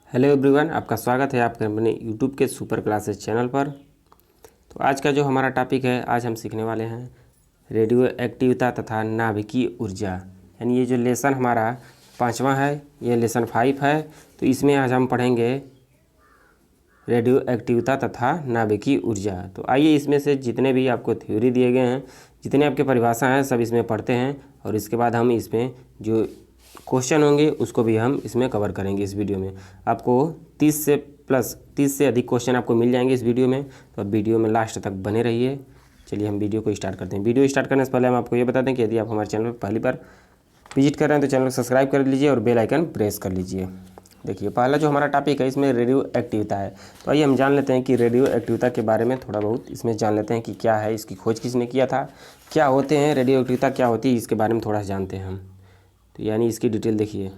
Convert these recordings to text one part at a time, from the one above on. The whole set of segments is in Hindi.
हेलो एवरीवन, आपका स्वागत है आपके अपने यूट्यूब के सुपर क्लासेस चैनल पर। तो आज का जो हमारा टॉपिक है, आज हम सीखने वाले हैं रेडियो एक्टिविता तथा नाभिकीय ऊर्जा। यानी ये जो लेसन हमारा 5वां है, ये लेसन 5 है। तो इसमें आज हम पढ़ेंगे रेडियो एक्टिविता तथा नाभिकीय ऊर्जा। तो आइए इसमें से जितने भी आपको थ्योरी दिए गए हैं, जितने आपके परिभाषा हैं, सब इसमें पढ़ते हैं और इसके बाद हम इसमें जो क्वेश्चन होंगे उसको भी हम इसमें कवर करेंगे। इस वीडियो में आपको 30 से अधिक क्वेश्चन आपको मिल जाएंगे इस वीडियो में। तो अब वीडियो में लास्ट तक बने रहिए। चलिए हम वीडियो को स्टार्ट करते हैं। वीडियो स्टार्ट करने से पहले हम आपको ये बता दें कि यदि आप हमारे चैनल पर पहली बार विजिट कर रहे हैं तो चैनल को सब्सक्राइब कर लीजिए और बेल आइकन प्रेस कर लीजिए। देखिए, पहला जो हमारा टॉपिक है इसमें रेडियो एक्टिविता है। तो आइए हम जान लेते हैं कि रेडियो एक्टिविता के बारे में थोड़ा बहुत इसमें जान लेते हैं कि क्या है, इसकी खोज किसने किया था, क्या होते हैं रेडियो एक्टिविता, क्या होती है, इसके बारे में थोड़ा जानते हैं हम। तो यानी इसकी डिटेल देखिए,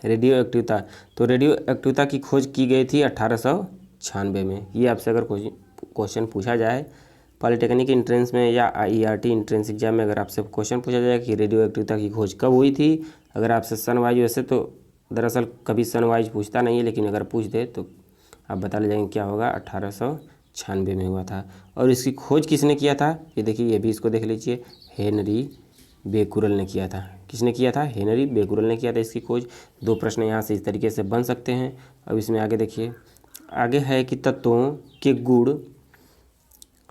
रेडियो एक्टिविता। तो रेडियो एक्टिविता की खोज की गई थी 1896 में। ये आपसे अगर क्वेश्चन पूछा जाए पॉलिटेक्निक इंट्रेंस में या IERT इंट्रेंस एग्जाम में, अगर आपसे क्वेश्चन पूछा जाए कि रेडियो एक्टिविता की खोज कब हुई थी, अगर आपसे सन वाइज, वैसे तो दरअसल कभी सन वाइज पूछता नहीं है, लेकिन अगर पूछ दे तो आप बता ले जाएंगे क्या होगा, 1896 में हुआ था। और इसकी खोज किसने किया था, ये देखिए, ये भी इसको देख लीजिए, हेनरी बेकुरल ने किया था। किसने किया था? हेनरी बेकुरल ने किया था इसकी खोज। 2 प्रश्न यहाँ से इस तरीके से बन सकते हैं। अब इसमें आगे देखिए, आगे है कि तत्वों के गुण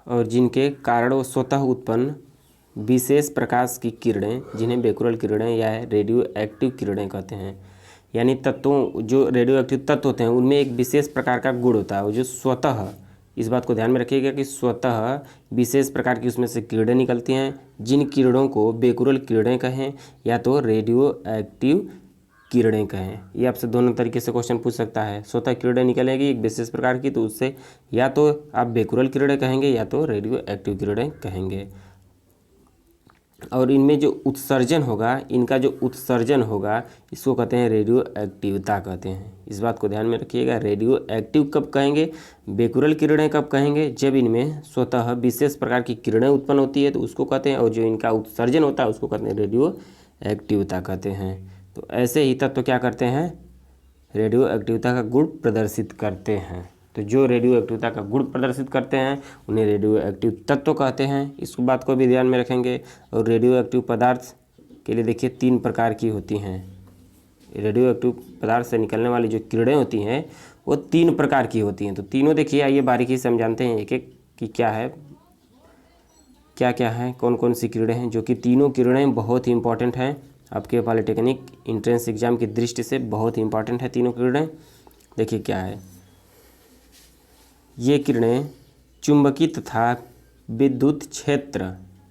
और जिनके कारण वो स्वतः उत्पन्न विशेष प्रकाश की किरणें, जिन्हें बेकुरल किरणें या रेडियो एक्टिव किरणें कहते हैं। यानी तत्वों, जो रेडियो एक्टिव तत्व होते हैं उनमें एक विशेष प्रकार का गुण होता है, वो जो स्वतः, इस बात को ध्यान में रखिएगा कि स्वतः विशेष प्रकार की उसमें से किरणें निकलती हैं, जिन किरणों को बेकुरल किरणें कहें या तो रेडियो एक्टिव किरणें कहें। ये आपसे दोनों तरीके से क्वेश्चन पूछ सकता है। स्वतः किरणें निकलेगी एक विशेष प्रकार की, तो उससे या तो आप बेकुरल किरणें कहेंगे या तो रेडियो एक्टिव किरणें कहेंगे। और इनमें जो उत्सर्जन होगा, इनका जो उत्सर्जन होगा, इसको कहते हैं रेडियो एक्टिविता कहते हैं। इस बात को ध्यान में रखिएगा। रेडियो एक्टिव कब कहेंगे, बेकुरल किरणें कब कहेंगे, जब इनमें स्वतः विशेष प्रकार की किरणें उत्पन्न होती है तो उसको कहते हैं, और जो इनका उत्सर्जन होता है उसको कहते हैं रेडियो एक्टिविता कहते हैं। तो ऐसे ही तत्व क्या करते हैं, रेडियो एक्टिविता का गुण प्रदर्शित करते हैं। तो जो रेडियो एक्टिविता का गुण प्रदर्शित करते हैं उन्हें रेडियो एक्टिव तत्व कहते हैं। इस बात को भी ध्यान में रखेंगे। और रेडियो एक्टिव पदार्थ के लिए देखिए 3 प्रकार की होती हैं। रेडियो एक्टिव पदार्थ से निकलने वाली जो किरणें होती हैं वो 3 प्रकार की होती हैं। तो तीनों देखिए, आइए बारीकी से हम जानते हैं एक एक कि क्या है, क्या क्या है, कौन कौन सी किरणें हैं, जो कि तीनों किरणें बहुत ही इंपॉर्टेंट हैं आपके पॉलिटेक्निक इंट्रेंस एग्जाम की दृष्टि से, बहुत ही इंपॉर्टेंट है तीनों किरणें। देखिए क्या है, ये किरणें चुंबकीय तथा विद्युत क्षेत्र,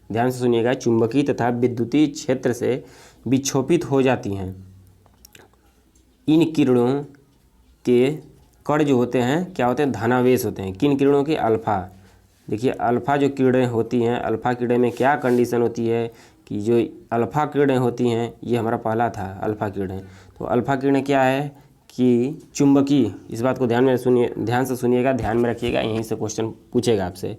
ध्यान से सुनिएगा, चुंबकीय तथा विद्युतीय क्षेत्र से विक्षोभित हो जाती हैं। इन किरणों के कण जो होते हैं क्या होते हैं, धनावेश होते हैं। किन किरणों के? अल्फा। देखिए अल्फा जो किरणें होती हैं, अल्फा किरणें में क्या कंडीशन होती है कि जो अल्फा किरणें होती हैं, ये हमारा पहला था अल्फा किरणें। तो अल्फा किरणें क्या है कि चुंबकीय, इस बात को ध्यान में सुनिए, ध्यान से सुनिएगा, ध्यान में रखिएगा, यहीं से क्वेश्चन पूछेगा आपसे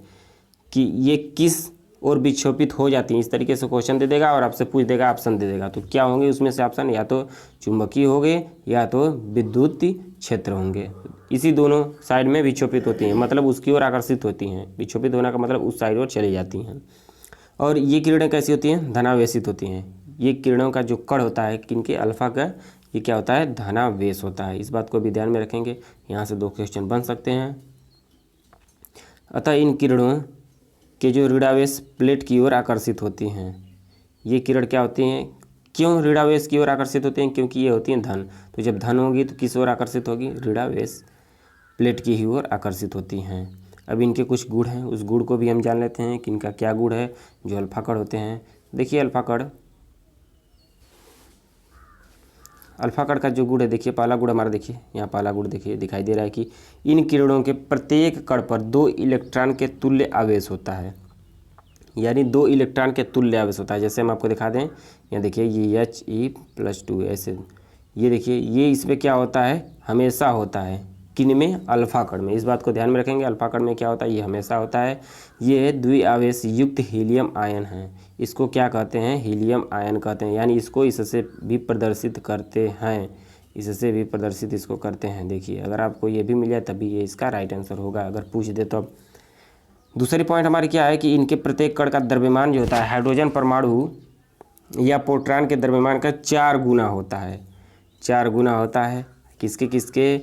कि ये किस और विक्षोभित हो जाती हैं। इस तरीके से क्वेश्चन दे देगा और आपसे पूछ देगा, ऑप्शन दे देगा। तो क्या होंगे उसमें से ऑप्शन, या तो चुंबकीय होंगे या तो विद्युत क्षेत्र होंगे। इसी दोनों साइड में विक्षोभित होती हैं, मतलब उसकी ओर आकर्षित होती हैं। विक्षोभित होने का मतलब उस साइड ओर चली जाती हैं। और ये किरणें कैसी होती हैं? धनावेशित होती हैं। ये किरणों का जो कण होता है किनके, अल्फा का, ये क्या होता है? धनावेश होता है। इस बात को भी ध्यान में रखेंगे। यहाँ से 2 क्वेश्चन बन सकते हैं। अतः इन किरणों के जो ऋणावेश प्लेट की ओर आकर्षित होती हैं। ये किरण क्या होती हैं, क्यों ऋणावेश की ओर आकर्षित होती हैं? क्योंकि ये होती हैं धन। तो जब धन होगी तो किस ओर आकर्षित होगी? ऋणावेश प्लेट की ही ओर आकर्षित होती हैं। अब इनके कुछ गुण हैं, उस गुण को भी हम जान लेते हैं कि इनका क्या गुण है। जो अल्फा कण होते हैं, देखिए अल्फा कण का जो गुण है, देखिए पहला गुण हमारा, देखिए यहाँ पहला गुण देखिए दिखाई दे रहा है कि इन किरणों के प्रत्येक कण पर 2 इलेक्ट्रॉन के तुल्य आवेश होता है। यानी 2 इलेक्ट्रॉन के तुल्य आवेश होता है। जैसे हम आपको दिखा दें, यहाँ देखिए ये He+2 ऐसे, ये देखिए ये इसमें क्या होता है, हमेशा होता है। किन में? अल्फा कण में। इस बात को ध्यान में रखेंगे। अल्फा कण में क्या होता है, ये हमेशा होता है। ये द्विआवेश युक्त हीलियम आयन है। इसको क्या कहते हैं? हीलियम आयन कहते हैं। यानी इसको इससे भी प्रदर्शित करते हैं। इससे भी प्रदर्शित इसको करते हैं। देखिए अगर आपको ये भी मिल जाए तभी ये इसका राइट आंसर होगा, अगर पूछ दे तो। अब दूसरी पॉइंट हमारी क्या है कि इनके प्रत्येक कण का द्रव्यमान जो होता है हाइड्रोजन परमाणु या प्रोटॉन के द्रव्यमान का 4 गुना होता है। 4 गुना होता है। किसके किसके,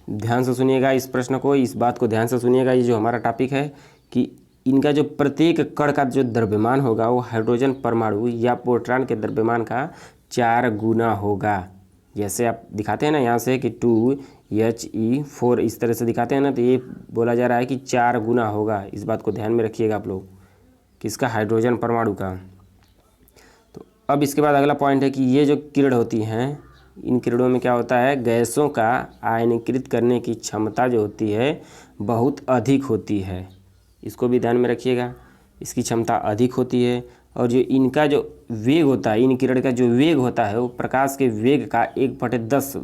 ध्यान से सुनिएगा इस प्रश्न को, इस बात को ध्यान से सुनिएगा। ये जो हमारा टॉपिक है कि इनका जो प्रत्येक कण का जो द्रव्यमान होगा वो हाइड्रोजन परमाणु या प्रोटॉन के द्रव्यमान का 4 गुना होगा। जैसे आप दिखाते हैं ना यहाँ से कि 2He4 इस तरह से दिखाते हैं ना, तो ये बोला जा रहा है कि 4 गुना होगा। इस बात को ध्यान में रखिएगा आप लोग, किसका, हाइड्रोजन परमाणु का। तो अब इसके बाद अगला पॉइंट है कि ये जो किरण होती हैं, इन किरणों में क्या होता है, गैसों का आयनीकृत करने की क्षमता जो होती है बहुत अधिक होती है। इसको भी ध्यान में रखिएगा, इसकी क्षमता अधिक होती है। और जो इनका जो वेग होता है, इन किरण का जो वेग होता है वो प्रकाश के वेग का 1/10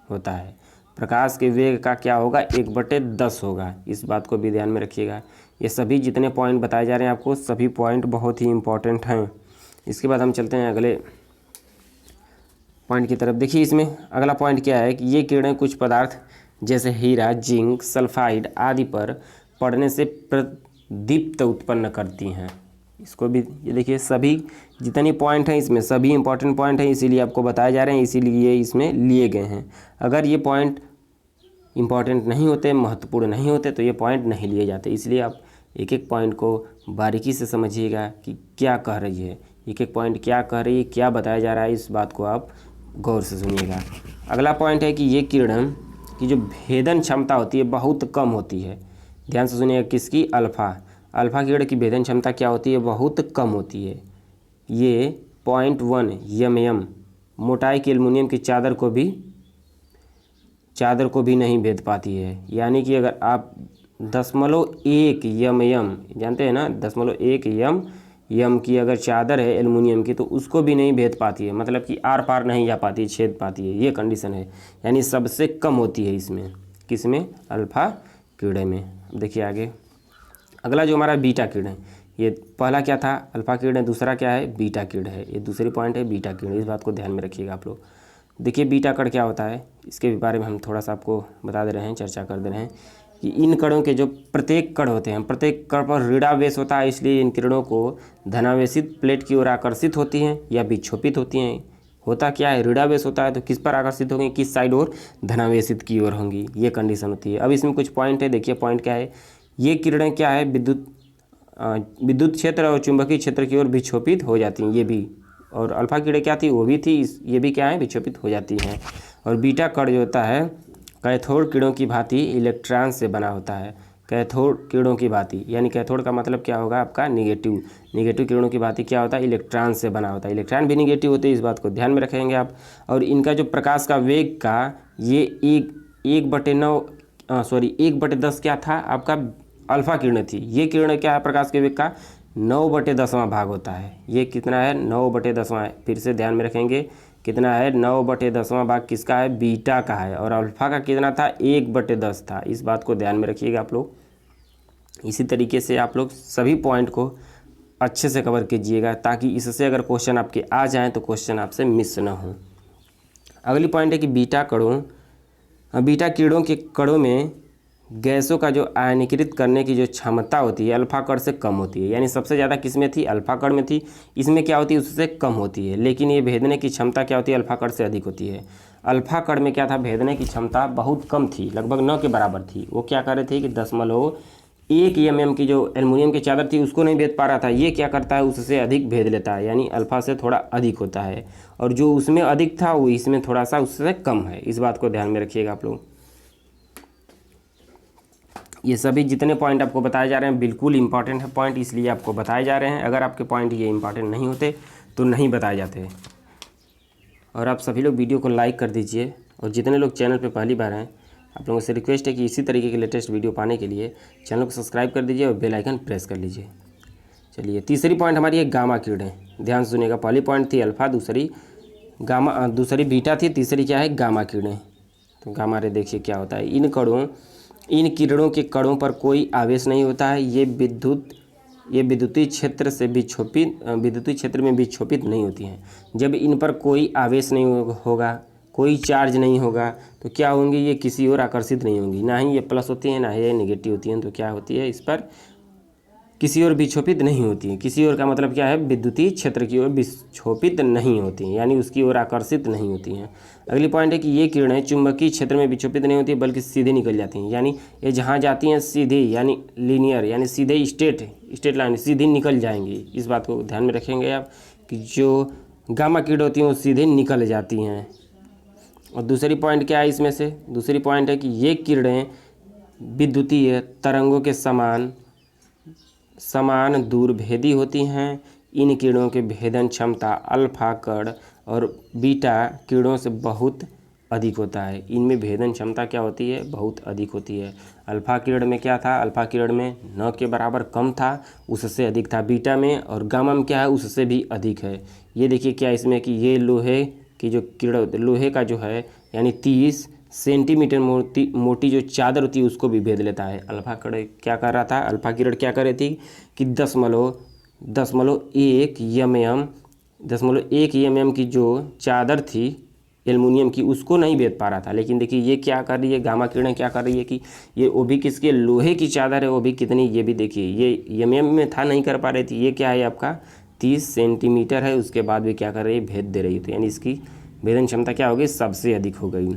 होता है। प्रकाश के वेग का क्या होगा, 1/10 होगा। इस बात को भी ध्यान में रखिएगा। ये सभी जितने पॉइंट बताए जा रहे हैं आपको, सभी पॉइंट बहुत ही इम्पोर्टेंट हैं। इसके बाद हम चलते हैं अगले पॉइंट की तरफ। देखिए इसमें अगला पॉइंट क्या है कि ये किरणें कुछ पदार्थ जैसे हीरा, जिंक, सल्फाइड आदि पर पड़ने से प्रदीप्त उत्पन्न करती हैं। इसको भी ये देखिए, सभी जितनी पॉइंट हैं इसमें सभी इंपॉर्टेंट पॉइंट हैं, इसीलिए आपको बताए जा रहे हैं, इसीलिए इसमें लिए गए हैं। अगर ये पॉइंट इंपॉर्टेंट नहीं होते, महत्वपूर्ण नहीं होते, तो ये पॉइंट नहीं लिए जाते। इसलिए आप एक एक पॉइंट को बारीकी से समझिएगा कि क्या कह रही है, एक एक पॉइंट क्या कह रही है, क्या बताया जा रहा है, इस बात को आप गौर से सुनिएगा। अगला पॉइंट है कि ये किरण की जो भेदन क्षमता होती है बहुत कम होती है। ध्यान से सुनिएगा, किसकी, अल्फ़ा। अल्फ़ा किरण की भेदन क्षमता क्या होती है, बहुत कम होती है। ये 0.1 mm मोटाई की एल्युमिनियम की चादर को भी नहीं भेद पाती है। यानी कि अगर आप 0.1 mm, जानते हैं ना, 0.1 m की अगर चादर है एल्युमिनियम की, तो उसको भी नहीं भेद पाती है, मतलब कि आर पार नहीं जा पाती है, छेद पाती है, ये कंडीशन है। यानी सबसे कम होती है इसमें, किसमें, अल्फ़ा किरण में। अब देखिए आगे अगला जो हमारा बीटा किरण है, ये पहला क्या था, अल्फ़ा किरण है, दूसरा क्या है, बीटा किरण है। ये दूसरी पॉइंट है बीटा किरण, इस बात को ध्यान में रखिएगा आप लोग। देखिए बीटा कण क्या होता है, इसके बारे में हम थोड़ा सा आपको बता दे रहे हैं, चर्चा कर दे रहे हैं कि इन कणों के जो प्रत्येक कण होते हैं, प्रत्येक कण पर ऋणावेश होता है, इसलिए इन किरणों को धनावेशित प्लेट की ओर आकर्षित होती हैं या विक्षोपित होती हैं। होता क्या है, ऋणावेश होता है तो किस पर आकर्षित होंगी, किस साइड और, धनावेशित की ओर होंगी, ये कंडीशन होती है। अब इसमें कुछ पॉइंट है, देखिए पॉइंट क्या है, ये किरणें क्या है, विद्युत क्षेत्र और चुंबकीय क्षेत्र की ओर विक्षोपित हो जाती हैं, ये भी। और अल्फा किरणें क्या थी, वो भी थी, ये भी क्या है, विक्षोपित हो जाती हैं। और बीटा कण जो होता है कैथोड किरणों की भांति इलेक्ट्रॉन से बना होता है। कैथोड किरणों की भांति, यानी कैथोड का मतलब क्या होगा आपका, निगेटिव। निगेटिव किरणों की भांति क्या होता है, इलेक्ट्रॉन से बना होता है। इलेक्ट्रॉन भी निगेटिव होते हैं, इस बात को ध्यान में रखेंगे आप। और इनका जो प्रकाश का वेग का ये 1/10 क्या था आपका, अल्फा किरण थी। ये किरण क्या है, प्रकाश के वेग का 9/10वां भाग होता है। ये कितना है, 9/10वां है। फिर से ध्यान में रखेंगे, कितना है, 9/10वां भाग किसका है, बीटा का है। और अल्फा का कितना था, 1/10 था। इस बात को ध्यान में रखिएगा आप लोग। इसी तरीके से आप लोग सभी पॉइंट को अच्छे से कवर कीजिएगा, ताकि इससे अगर क्वेश्चन आपके आ जाएँ तो क्वेश्चन आपसे मिस ना हो। अगली पॉइंट है कि बीटा किरणों के कणों में गैसों का जो आयनीकृत करने की जो क्षमता होती है अल्फा कण से कम होती है। यानी सबसे ज़्यादा किस में थी, अल्फा कण में थी। इसमें क्या होती है, उससे कम होती है। लेकिन ये भेदने की क्षमता क्या होती है, अल्फा कण से अधिक होती है। अल्फा कण में क्या था, भेदने की क्षमता बहुत कम थी, लगभग 9 के बराबर थी। वो क्या कर रहे थे कि 0.1 mm की जो एल्युमिनियम की चादर थी उसको नहीं भेद पा रहा था। ये क्या करता है, उससे अधिक भेद लेता है, यानी अल्फा से थोड़ा अधिक होता है। और जो उसमें अधिक था वो इसमें थोड़ा सा उससे कम है। इस बात को ध्यान में रखिएगा आप लोग। ये सभी जितने पॉइंट आपको बताए जा रहे हैं बिल्कुल इंपॉर्टेंट है पॉइंट, इसलिए आपको बताए जा रहे हैं। अगर आपके पॉइंट ये इंपॉर्टेंट नहीं होते तो नहीं बताए जाते। और आप सभी लोग वीडियो को लाइक कर दीजिए। और जितने लोग चैनल पे पहली बार हैं, आप लोगों से रिक्वेस्ट है कि इसी तरीके के लेटेस्ट वीडियो पाने के लिए चैनल को सब्सक्राइब कर दीजिए और बेल आइकन प्रेस कर लीजिए। चलिए तीसरी पॉइंट हमारी है गामा किरणें। ध्यान से सुनिएगा, पहली पॉइंट थी अल्फा, दूसरी बीटा थी, तीसरी क्या है, गामा किरणें। तो गामा रे देखिए क्या होता है, इन किरणों के कणों पर कोई आवेश नहीं होता है। ये विद्युतीय क्षेत्र में विक्षोपित नहीं होती हैं। जब इन पर कोई आवेश नहीं होगा, कोई चार्ज नहीं होगा तो क्या होंगी, ये किसी ओर आकर्षित नहीं होंगी, ना ही ये प्लस होती है ना ही ये नेगेटिव होती हैं। तो क्या होती है, इस पर किसी ओर विक्षोपित नहीं होती है। किसी ओर का मतलब क्या है, विद्युतीय क्षेत्र की ओर विक्षोपित नहीं होती हैं, यानी उसकी ओर आकर्षित नहीं होती हैं। अगली पॉइंट है कि ये किरणें चुंबकीय क्षेत्र में विक्षोपित नहीं होती बल्कि सीधे निकल जाती हैं, यानी ये जहाँ जाती हैं सीधे, यानी लीनियर, यानी सीधे स्ट्रेट लाइन सीधी निकल जाएंगी। इस बात को ध्यान में रखेंगे आप कि जो गामा किरण होती हैं वो सीधे निकल जाती हैं। और दूसरी पॉइंट क्या है इसमें से, दूसरी पॉइंट है कि ये किरणें विद्युतीय तरंगों के समान दूरभेदी होती हैं। इन किरणों के भेदन क्षमता अल्फा कण और बीटा किरणों से बहुत अधिक होता है। इनमें भेदन क्षमता क्या होती है, बहुत अधिक होती है। अल्फा किरण में क्या था, अल्फा किरण में 9 के बराबर कम था, उससे अधिक था बीटा में, और गामा में क्या है, उससे भी अधिक है। ये देखिए क्या इसमें कि ये लोहे की जो किरण, लोहे का जो है यानी 30 सेंटीमीटर मोटी जो चादर होती है उसको भी भेद लेता है। अल्फा किरण क्या कर रहा था, अल्फा किरण क्या कर रही थी कि 10.1 mm की जो चादर थी एल्युमिनियम की उसको नहीं भेद पा रहा था। लेकिन देखिए ये क्या कर रही है, गामा किरण क्या कर रही है कि ये वो भी किसके, लोहे की चादर है, वो भी कितनी, ये भी देखिए ये mm में था, नहीं कर पा रही थी, ये क्या है आपका 30 सेंटीमीटर है, उसके बाद भी क्या कर रही है, भेद दे रही है। तो यानी इसकी भेदन क्षमता क्या हो गई, सबसे अधिक हो गई।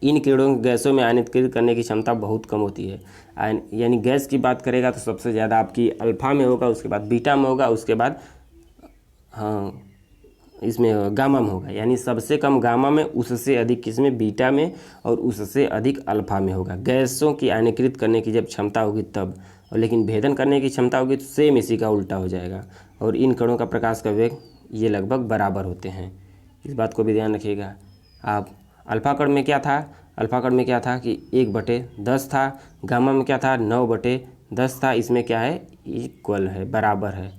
इन किरणों गैसों में आयनिकृत करने की क्षमता बहुत कम होती है। यानी गैस की बात करेगा तो सबसे ज़्यादा आपकी अल्फा में होगा, उसके बाद बीटा में होगा, उसके बाद हाँ इसमें गामा में होगा। यानी सबसे कम गामा में, उससे अधिक किसमें, बीटा में, और उससे अधिक अल्फा में होगा। गैसों की आयनीकृत करने की जब क्षमता होगी तब, और लेकिन भेदन करने की क्षमता होगी तो सेम इसी का उल्टा हो जाएगा। और इन कणों का प्रकाश का वेग ये लगभग बराबर होते हैं, इस बात को भी ध्यान रखिएगा आप। अल्फा कण में क्या था, अल्फा कण में क्या था कि 1/10 था, गामा में क्या था 9/10 था। इसमें क्या है, इक्वल है, बराबर है,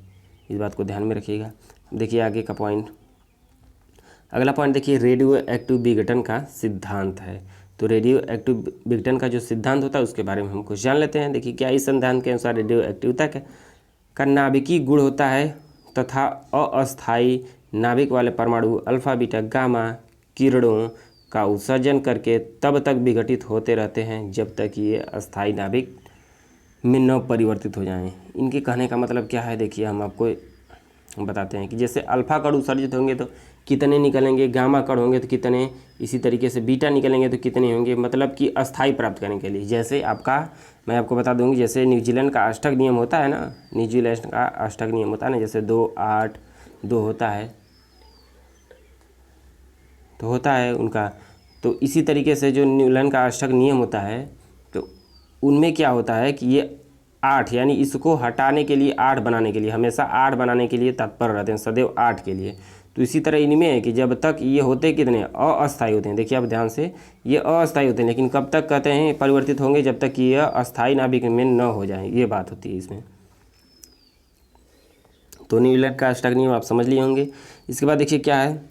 इस बात को ध्यान में रखिएगा। देखिए आगे का पॉइंट, अगला पॉइंट देखिए, रेडियो एक्टिव विघटन का सिद्धांत है। तो रेडियो एक्टिव विघटन का जो सिद्धांत होता है उसके बारे में हम कुछ जान लेते हैं। देखिए क्या इस सिद्धांत के अनुसार रेडियो एक्टिविता का नाभिकीय गुण होता है तथा अस्थायी नाभिक वाले परमाणु अल्फा बीटा गामा किरणों का उत्सर्जन करके तब तक विघटित होते रहते हैं जब तक ये अस्थायी नाभिक में न परिवर्तित हो जाएं। इनके कहने का मतलब क्या है, देखिए हम आपको बताते हैं कि जैसे अल्फा कण उत्सर्जित होंगे तो कितने निकलेंगे, गामा कण होंगे तो कितने, इसी तरीके से बीटा निकलेंगे तो कितने होंगे, मतलब कि अस्थायी प्राप्त करने के लिए। जैसे आपका मैं आपको बता दूंगी, जैसे न्यूजीलैंड का अष्टक नियम होता है ना, न्यूजीलैंड का अष्टक नियम होता है ना, जैसे 2 8 2 होता है, तो होता है उनका। तो इसी तरीके से जो न्यूजीलैंड का अष्टक नियम होता है तो उनमें क्या होता है कि ये 8, यानी इसको हटाने के लिए 8 बनाने के लिए, हमेशा 8 बनाने के लिए तत्पर रहते हैं, सदैव 8 के लिए। तो इसी तरह इनमें है कि जब तक ये होते कितने, अस्थायी होते हैं। देखिए आप ध्यान से, ये अस्थायी होते हैं, लेकिन कब तक कहते हैं परिवर्तित होंगे, जब तक कि यह अस्थायी नाभिक में न हो जाए, ये बात होती है इसमें। तो न्यूजीलैंड का अष्टक नियम आप समझ लिए होंगे। इसके बाद देखिए क्या है,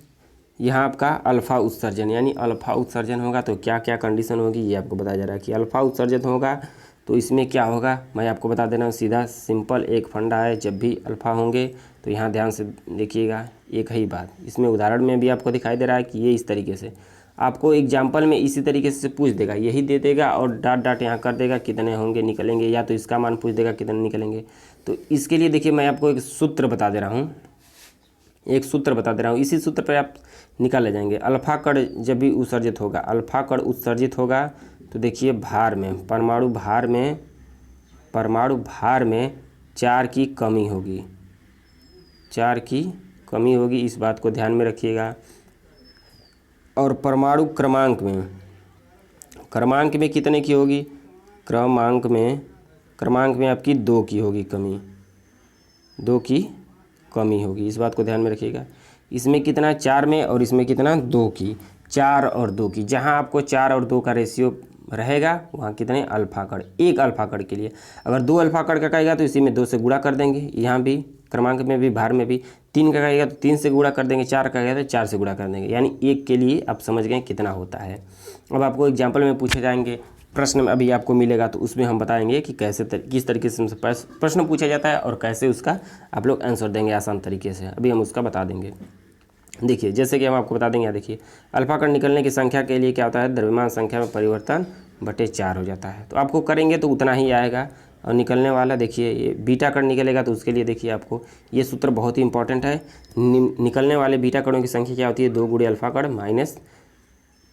यहाँ आपका अल्फा उत्सर्जन, यानी अल्फा उत्सर्जन होगा तो क्या क्या कंडीशन होगी, ये आपको बताया जा रहा है कि अल्फा उत्सर्जन होगा तो इसमें क्या होगा, मैं आपको बता दे रहा हूँ सीधा सिंपल एक फंडा है। जब भी अल्फा होंगे तो यहाँ ध्यान से देखिएगा, एक ही बात इसमें उदाहरण में भी आपको दिखाई दे रहा है कि ये इस तरीके से आपको एग्जाम्पल में इसी तरीके से पूछ देगा, यही दे देगा और डॉट डॉट यहाँ कर देगा कितने होंगे निकलेंगे, या तो इसका मान पूछ देगा कितने निकलेंगे। तो इसके लिए देखिए मैं आपको एक सूत्र बता दे रहा हूँ, इसी सूत्र पर आप निकाल ले जाएंगे। अल्फा कण जब भी उत्सर्जित होगा, अल्फा कण उत्सर्जित होगा तो देखिए भार में, परमाणु भार में 4 की कमी होगी, 4 की कमी होगी, इस बात को ध्यान में रखिएगा। और परमाणु क्रमांक में कितने की होगी, क्रमांक में आपकी 2 की होगी कमी, 2 की कमी होगी, इस बात को ध्यान में रखिएगा। इसमें कितना, 4 में, और इसमें कितना 2 की, 4 और 2 की। जहाँ आपको 4 और 2 का रेशियो रहेगा वहाँ कितने अल्फा कण, एक अल्फा कण के लिए। अगर 2 अल्फा कण का कहेगा तो इसी में 2 से गुणा कर देंगे, यहाँ भी क्रमांक में भी भार में भी। 3 का कहेगा तो 3 से गुणा कर देंगे, 4 का कहेगा तो 4 से गुणा कर देंगे, यानी 1 के लिए आप समझ गए कितना होता है। अब आपको एग्जाम्पल में पूछे जाएंगे, प्रश्न में अभी आपको मिलेगा तो उसमें हम बताएंगे कि किस तरीके से प्रश्न पूछा जाता है और कैसे उसका आप लोग आंसर देंगे आसान तरीके से, अभी हम उसका बता देंगे। देखिए जैसे कि हम आपको बता देंगे, यहाँ देखिए अल्फा कण निकलने की संख्या के लिए क्या होता है, द्रव्यमान संख्या में परिवर्तन बटे 4 हो जाता है। तो आपको करेंगे तो उतना ही आएगा। और निकलने वाला देखिए ये बीटा कण निकलेगा, तो उसके लिए देखिए आपको ये सूत्र बहुत ही इंपॉर्टेंट है। निकलने वाले बीटा कणों की संख्या क्या होती है, 2 गुणे अल्फा कण माइनस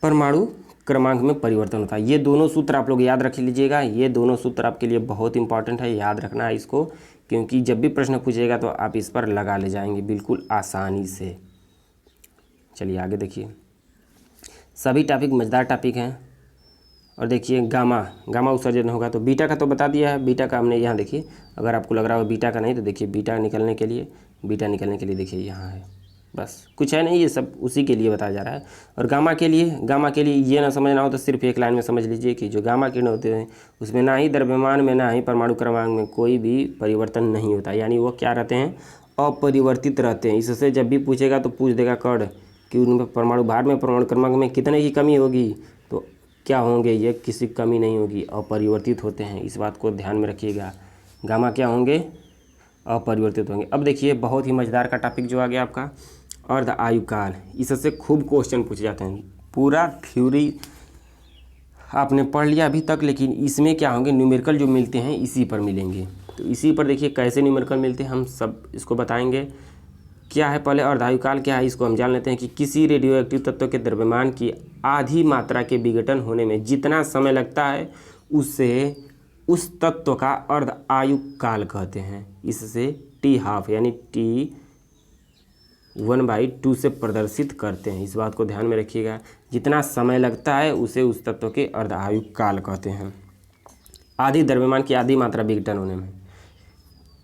परमाणु क्रमांक में परिवर्तन होता है। ये दोनों सूत्र आप लोग याद रख लीजिएगा, ये दोनों सूत्र आपके लिए बहुत इंपॉर्टेंट है, याद रखना है इसको, क्योंकि जब भी प्रश्न पूछेगा तो आप इस पर लगा ले जाएंगे बिल्कुल आसानी से। चलिए आगे देखिए, सभी टॉपिक मज़ेदार टॉपिक हैं। और देखिए गामा उत्सर्जन होगा, तो बीटा का तो बता दिया है, बीटा का हमने यहाँ देखिए, अगर आपको लग रहा हो बीटा का नहीं तो देखिए बीटा निकलने के लिए देखिए यहाँ है, बस कुछ है नहीं, ये सब उसी के लिए बताया जा रहा है। और गामा के लिए ये ना समझना हो तो सिर्फ एक लाइन में समझ लीजिए कि जो गामा किरण होते हैं उसमें ना ही द्रव्यमान में ना ही परमाणु क्रमांक में कोई भी परिवर्तन नहीं होता, यानी वो क्या रहते हैं, अपरिवर्तित रहते हैं। इससे जब भी पूछेगा तो पूछ देगा कण कि उनमें परमाणु भार में परमाणु क्रमांक में कितने की कमी होगी, तो क्या होंगे, ये किसी कमी नहीं होगी, अपरिवर्तित होते हैं, इस बात को ध्यान में रखिएगा। गामा क्या होंगे, अपरिवर्तित होंगे। अब देखिए बहुत ही मज़ेदार का टॉपिक जो आ गया आपका अर्ध आयुकाल, इससे खूब क्वेश्चन पूछे जाते हैं। पूरा थ्योरी आपने पढ़ लिया अभी तक, लेकिन इसमें क्या होंगे, न्यूमेरिकल जो मिलते हैं इसी पर मिलेंगे। तो इसी पर देखिए कैसे न्यूमेरिकल मिलते हैं हम सब इसको बताएंगे। क्या है, पहले अर्धायुकाल क्या है इसको हम जान लेते हैं कि किसी रेडियो एक्टिव तत्व के द्रव्यमान की आधी मात्रा के विघटन होने में जितना समय लगता है उससे उस तत्व का अर्ध आयुकाल कहते हैं। इससे T½ यानी T1/2 से प्रदर्शित करते हैं, इस बात को ध्यान में रखिएगा। जितना समय लगता है उसे उस तत्व के अर्ध आयुकाल कहते हैं, आधी द्रव्यमान की आधी मात्रा विघटन होने में।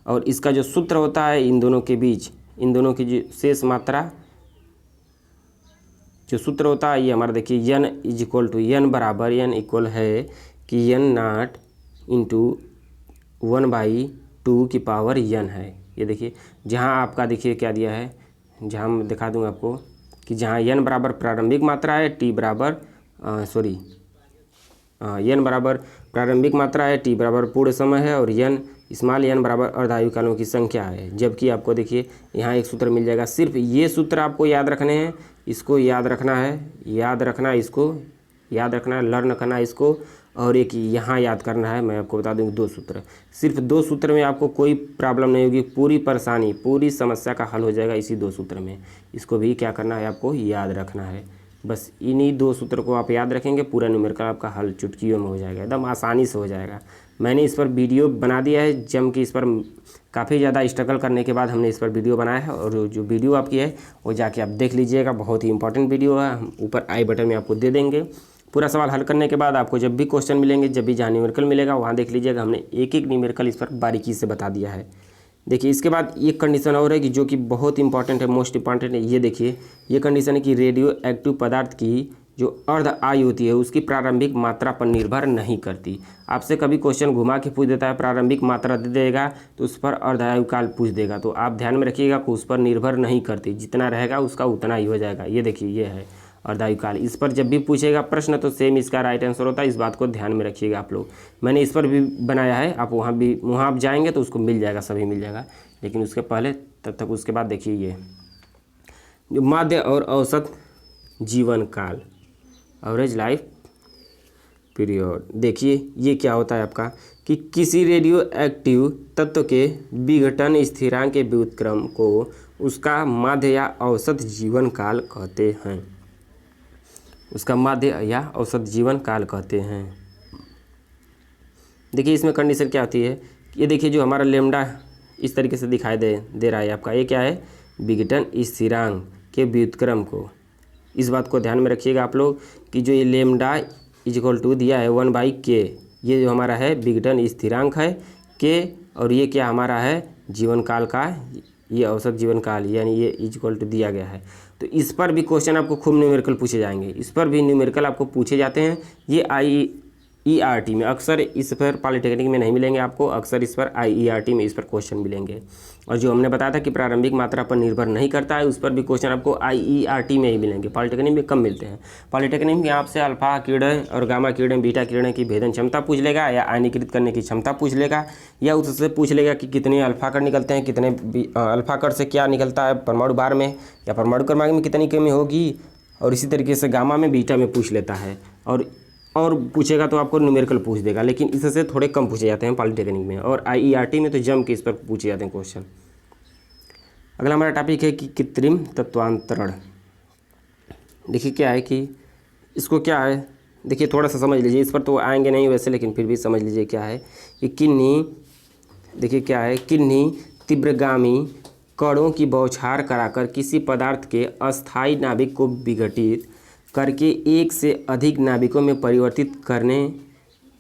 और इसका जो सूत्र होता है इन दोनों के बीच, इन दोनों की जो शेष मात्रा जो सूत्र होता है ये हमारा देखिए n = n बराबर n इक्वल है कि n0 × 1/2 की पावर n है। ये देखिए जहाँ आपका देखिए क्या दिया है, जहाँ मैं दिखा दूँगा आपको कि जहाँ n बराबर प्रारंभिक मात्रा है, n बराबर प्रारंभिक मात्रा है, t बराबर पूर्ण समय है और n बराबर अर्धायुकालों की संख्या है। जबकि आपको देखिए यहाँ एक सूत्र मिल जाएगा, सिर्फ ये सूत्र आपको याद रखने हैं, इसको याद रखना है, लर्न करना है इसको, और एक यहाँ याद करना है। मैं आपको बता दूँ 2 सूत्र, सिर्फ 2 सूत्र में आपको कोई प्रॉब्लम नहीं होगी, पूरी परेशानी पूरी समस्या का हल हो जाएगा इसी 2 सूत्र में। इसको भी क्या करना है, आपको याद रखना है। बस इन्हीं 2 सूत्र को आप याद रखेंगे, पूरा न्यूमेरिकल आपका हल चुटकियों में हो जाएगा, एकदम आसानी से हो जाएगा। मैंने इस पर वीडियो बना दिया है जम कि, इस पर काफ़ी ज़्यादा स्ट्रगल करने के बाद हमने इस पर वीडियो बनाया है, और जो वीडियो आपकी है वो जाके आप देख लीजिएगा, बहुत ही इंपॉर्टेंट वीडियो है। हम ऊपर आई बटन में आपको दे देंगे। पूरा सवाल हल करने के बाद आपको जब भी क्वेश्चन मिलेंगे, जब भी जहाँ न्यूमेरिकल मिलेगा वहाँ देख लीजिएगा, हमने एक एक न्यूमेरिकल इस पर बारीकी से बता दिया है। देखिए इसके बाद एक कंडीशन और है कि जो कि बहुत इंपॉर्टेंट है, मोस्ट इंपॉर्टेंट है। ये देखिए ये कंडीशन है कि रेडियो एक्टिव पदार्थ की जो अर्ध आयु होती है उसकी प्रारंभिक मात्रा पर निर्भर नहीं करती। आपसे कभी क्वेश्चन घुमा के पूछ देता है, प्रारंभिक मात्रा दे देगा तो उस पर अर्ध आयुकाल पूछ देगा, तो आप ध्यान में रखिएगा कि उस पर निर्भर नहीं करती, जितना रहेगा उसका उतना ही हो जाएगा। ये देखिए ये है अर्धायुकाल, इस पर जब भी पूछेगा प्रश्न तो सेम इसका राइट आंसर होता है, इस बात को ध्यान में रखिएगा आप लोग। मैंने इस पर भी बनाया है, आप वहाँ आप जाएंगे तो उसको मिल जाएगा, सभी मिल जाएगा। लेकिन उसके पहले तब तक उसके बाद देखिए ये जो माध्य और औसत जीवन काल, एवरेज लाइफ पीरियड, देखिए ये क्या होता है आपका कि किसी रेडियो एक्टिव तत्व के विघटन स्थिरांक के व्युत्क्रम को उसका माध्य या औसत जीवन काल कहते हैं, उसका माध्य या औसत जीवन काल कहते हैं। देखिए इसमें कंडीशन क्या होती है, ये देखिए जो हमारा लेमडा इस तरीके से दिखाई दे रहा है आपका, ये क्या है, विघटन स्थिरांक के व्युत्क्रम को। इस बात को ध्यान में रखिएगा आप लोग कि जो ये लेमडा = दिया है 1/k, ये जो हमारा है विघटन स्थिरांक है k, और ये क्या हमारा है जीवन काल का, ये औसत जीवन काल, यानी ये = दिया गया है। तो इस पर भी क्वेश्चन आपको खूब न्यूमेरिकल पूछे जाएंगे, इस पर भी न्यूमेरिकल आपको पूछे जाते हैं। ये IERT में, अक्सर इस पर पॉलिटेक्निक में नहीं मिलेंगे आपको, अक्सर इस पर IERT में इस पर क्वेश्चन मिलेंगे। और जो हमने बताया था कि प्रारंभिक मात्रा पर निर्भर नहीं करता है, उस पर भी क्वेश्चन आपको IERT में ही मिलेंगे, पॉलिटेक्निक में कम मिलते हैं। पॉलिटेक्निक में आपसे अल्फा किरण और गामा किरण, बीटा किरण की भेदन क्षमता पूछ लेगा, या आयनीकृत करने की क्षमता पूछ लेगा, या उससे पूछ लेगा कि कितने अल्फा कण निकलते हैं, कितने अल्फा कण से क्या निकलता है परमाणु बार में, या परमाणु क्रमांक में कितनी कमी होगी, और इसी तरीके से गामा में, बीटा में पूछ लेता है। और पूछेगा तो आपको न्यूमेरिकल पूछ देगा, लेकिन इससे थोड़े कम पूछे जाते हैं पॉलिटेक्निक में, और IERT में तो जम के इस पर पूछे जाते हैं क्वेश्चन। अगला हमारा टॉपिक है कि कृत्रिम तत्वांतरण। देखिए क्या है कि इसको क्या है, देखिए थोड़ा सा समझ लीजिए, इस पर तो आएंगे नहीं वैसे, लेकिन फिर भी समझ लीजिए क्या है कि किन्हीं, देखिए क्या है, किन्हीं तीव्रगामी कणों की बौछार कराकर किसी पदार्थ के अस्थायी नाभिक को विघटित करके एक से अधिक नाभिकों में परिवर्तित करने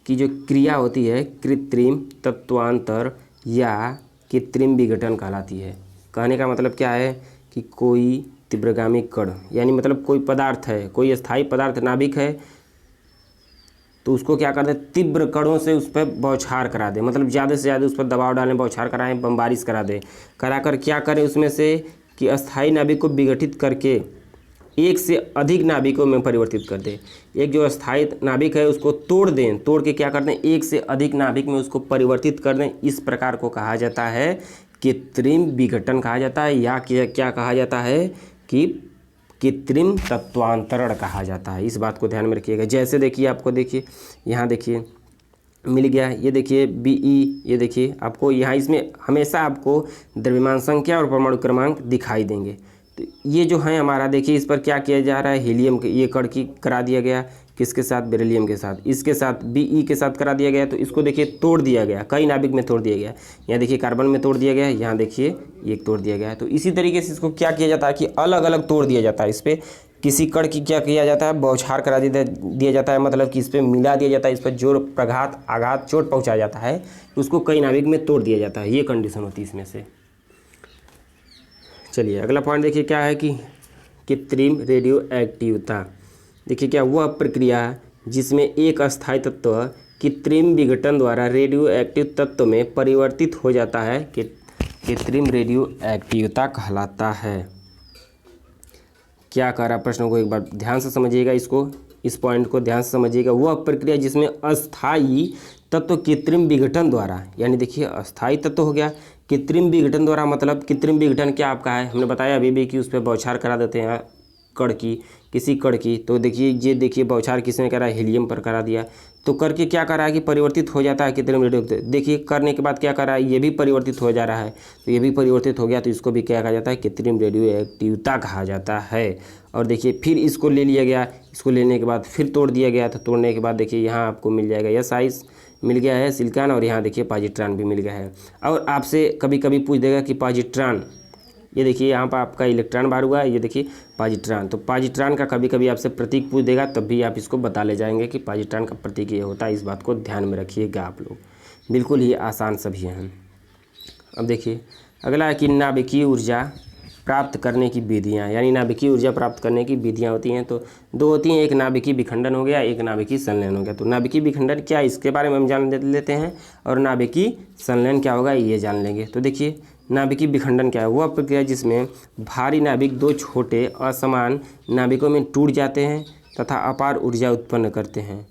की जो क्रिया होती है कृत्रिम तत्वांतर या कृत्रिम विघटन कहलाती है। कहने का मतलब क्या है कि कोई तीव्रगामी कण, यानी मतलब कोई पदार्थ है, कोई अस्थायी पदार्थ नाभिक है, तो उसको क्या कर दे, तीव्र कणों से उस पर बौछार करा दे, मतलब ज़्यादा से ज़्यादा उस पर दबाव डालें, बौछार कराएं, बमबारिश करा दे, कराकर क्या करें उसमें से कि अस्थायी नाभिक को विघटित करके एक से अधिक नाभिकों में परिवर्तित कर दे। एक जो अस्थायी नाभिक है उसको तोड़ दें, तोड़ के क्या कर दें, एक से अधिक नाभिक में उसको परिवर्तित कर दें। इस प्रकार को कहा जाता है कृत्रिम विघटन कहा जाता है, या क्या कहा जाता है कि कृत्रिम तत्वांतरण कहा जाता है। इस बात को ध्यान में रखिएगा। जैसे देखिए, आपको देखिए यहाँ देखिए मिल गया, ये देखिए BE, ये देखिए आपको यहाँ इसमें हमेशा आपको द्रव्यमान संख्या और परमाणु क्रमांक दिखाई देंगे। तो ये जो है हमारा, देखिए इस पर क्या किया जा रहा है, हीलियम के ये कण की करा दिया गया, किसके साथ, बेरिलियम के साथ, इसके साथ BE के साथ करा दिया गया। तो इसको देखिए तोड़ दिया गया, कई नाभिक में तोड़ दिया गया। यहाँ देखिए कार्बन में तोड़ दिया गया है, यहाँ देखिए ये तोड़ दिया गया है। तो इसी तरीके से इसको क्या किया जाता है कि अलग अलग तोड़ दिया जाता है। इस पर किसी कण की क्या किया जाता है, बौछार करा दिया जाता है, मतलब कि इस पर मिला दिया जाता है, इस पर जोर, प्रघात, आघात, चोट पहुँचाया जाता है, उसको कई नाभिक में तोड़ दिया जाता है। ये कंडीशन होती है इसमें से। चलिए अगला पॉइंट देखिए क्या है कि कृत्रिम रेडियो एक्टिवता। देखिए क्या, वह प्रक्रिया जिसमें एक अस्थायी तत्व कृत्रिम विघटन द्वारा रेडियो एक्टिव तत्व में परिवर्तित हो जाता है, कृत्रिम रेडियो एक्टिवता कहलाता है। क्या कह रहा प्रश्न को एक बार ध्यान से समझिएगा, इसको, इस पॉइंट को ध्यान से समझिएगा। वह प्रक्रिया जिसमें अस्थायी तत्व कृत्रिम विघटन द्वारा, यानी देखिए अस्थायी तत्व हो गया, कृत्रिम विघटन द्वारा, मतलब कृत्रिम विघटन क्या आपका है, हमने बताया अभी भी कि उस पर बौछार करा देते हैं कण की, किसी कण की। तो देखिए ये देखिए बौछार किसने करा, हीलियम पर करा दिया। तो करके क्या करा है कि परिवर्तित हो जाता है कृत्रिम रेडियो। देखिए करने के बाद क्या करा है, ये भी परिवर्तित हो जा रहा है, तो ये भी परिवर्तित हो गया, तो इसको भी क्या कहा जाता है, कृत्रिम रेडियो एक्टिवता कहा जाता है। और देखिए फिर इसको ले लिया गया, इसको लेने के बाद फिर तोड़ दिया गया, तो तोड़ने के बाद देखिए यहाँ आपको मिल जाएगा SI मिल गया है सिलिकॉन, और यहाँ देखिए पॉजिट्रॉन भी मिल गया है। और आपसे कभी कभी पूछ देगा कि पॉजिट्रॉन, ये देखिए यहाँ पर आपका इलेक्ट्रॉन बाहर हुआ है, ये देखिए पॉजिट्रॉन। तो पॉजिट्रॉन का कभी कभी आपसे प्रतीक पूछ देगा, तब भी आप इसको बता ले जाएंगे कि पॉजिट्रॉन का प्रतीक ये होता है। इस बात को ध्यान में रखिएगा आप लोग, बिल्कुल ही आसान सभी हैं। अब देखिए अगला है कि नाभिकीय ऊर्जा प्राप्त करने की विधियाँ, यानी नाभिकीय ऊर्जा प्राप्त करने की विधियाँ होती हैं। तो दो होती हैं, एक नाभिकीय विखंडन हो गया, एक नाभिकीय संलयन हो गया। तो नाभिकीय विखंडन क्या है, इसके बारे में हम जान लेते हैं, और नाभिकीय संलयन क्या होगा ये जान लेंगे। तो देखिए नाभिकीय विखंडन क्या है, वह प्रक्रिया जिसमें भारी नाभिक दो छोटे असमान नाभिकों में टूट जाते हैं तथा अपार ऊर्जा उत्पन्न करते हैं,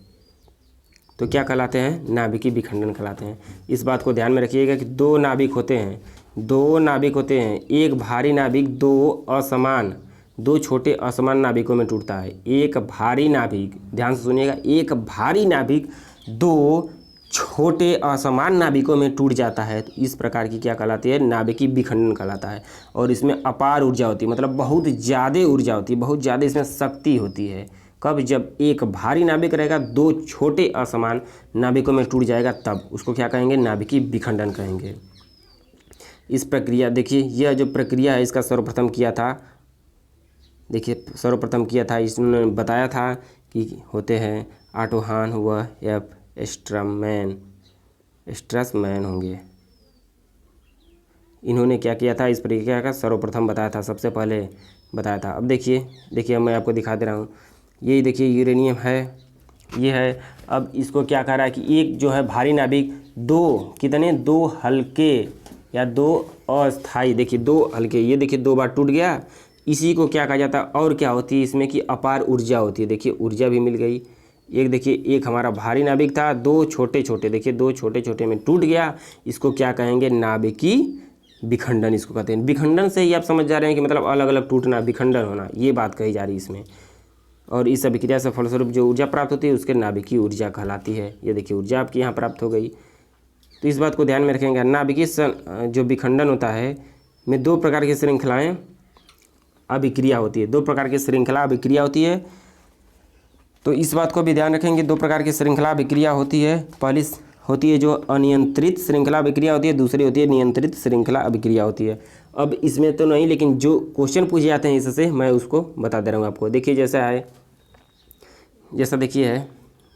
तो क्या कहलाते हैं, नाभिकीय विखंडन कहलाते हैं। इस बात को ध्यान में रखिएगा कि दो नाभिक होते हैं, एक भारी नाभिक दो छोटे असमान नाभिकों में टूटता है। एक भारी नाभिक, ध्यान से सुनिएगा, एक भारी नाभिक दो छोटे असमान नाभिकों में टूट जाता है, तो इस प्रकार की क्या कहलाती है, नाभिकीय विखंडन कहलाता है। और इसमें अपार ऊर्जा होती है, मतलब बहुत ज़्यादा ऊर्जा होती है, बहुत ज़्यादा इसमें शक्ति होती है। कब, जब एक भारी नाभिक रहेगा, दो छोटे असमान नाभिकों में टूट जाएगा, तब उसको क्या कहेंगे, नाभिकीय विखंडन कहेंगे। इस प्रक्रिया, देखिए यह जो प्रक्रिया है इसका सर्वप्रथम किया था, देखिए सर्वप्रथम किया था, इसने बताया था कि होते हैं ऑटो हान व F स्ट्रसमैन होंगे। इन्होंने क्या किया था, इस प्रक्रिया का सर्वप्रथम बताया था, सबसे पहले बताया था। अब देखिए मैं आपको दिखा दे रहा हूँ, ये देखिए यूरेनियम है, ये है अब इसको क्या कह रहा है कि एक जो है भारी नाभिक दो हल्के या दो अस्थाई, देखिए दो हल्के, ये देखिए 2 बार टूट गया, इसी को क्या कहा जाता है और क्या होती है इसमें कि अपार ऊर्जा होती है। देखिए ऊर्जा भी मिल गई। एक देखिए एक हमारा भारी नाभिक था, 2 छोटे छोटे, देखिए 2 छोटे छोटे में टूट गया, इसको क्या कहेंगे नाभिकी विखंडन इसको कहते हैं। विखंडन से ही आप समझ जा रहे हैं कि मतलब अलग अलग टूटना, विखंडन होना, ये बात कही जा रही है इसमें। और इस अभिक्रिया से फलस्वरूप जो ऊर्जा प्राप्त होती है उसके नाभिकीय ऊर्जा कहलाती है। ये देखिए ऊर्जा आपकी यहाँ प्राप्त हो गई। तो इस बात को ध्यान में रखेंगे। नाभिकीय जो विखंडन होता है में 2 प्रकार की श्रृंखलाएँ अभिक्रिया होती है, 2 प्रकार की श्रृंखला अभिक्रिया होती है। तो इस बात को भी ध्यान रखेंगे, 2 प्रकार की श्रृंखला अभिक्रिया होती है। पहली होती है जो अनियंत्रित श्रृंखला अभिक्रिया होती है, दूसरी होती है नियंत्रित श्रृंखला अभिक्रिया होती है। अब इसमें तो नहीं, लेकिन जो क्वेश्चन पूछे जाते हैं इससे मैं उसको बता दे रहा हूँ आपको। देखिए जैसा है, जैसा देखिए है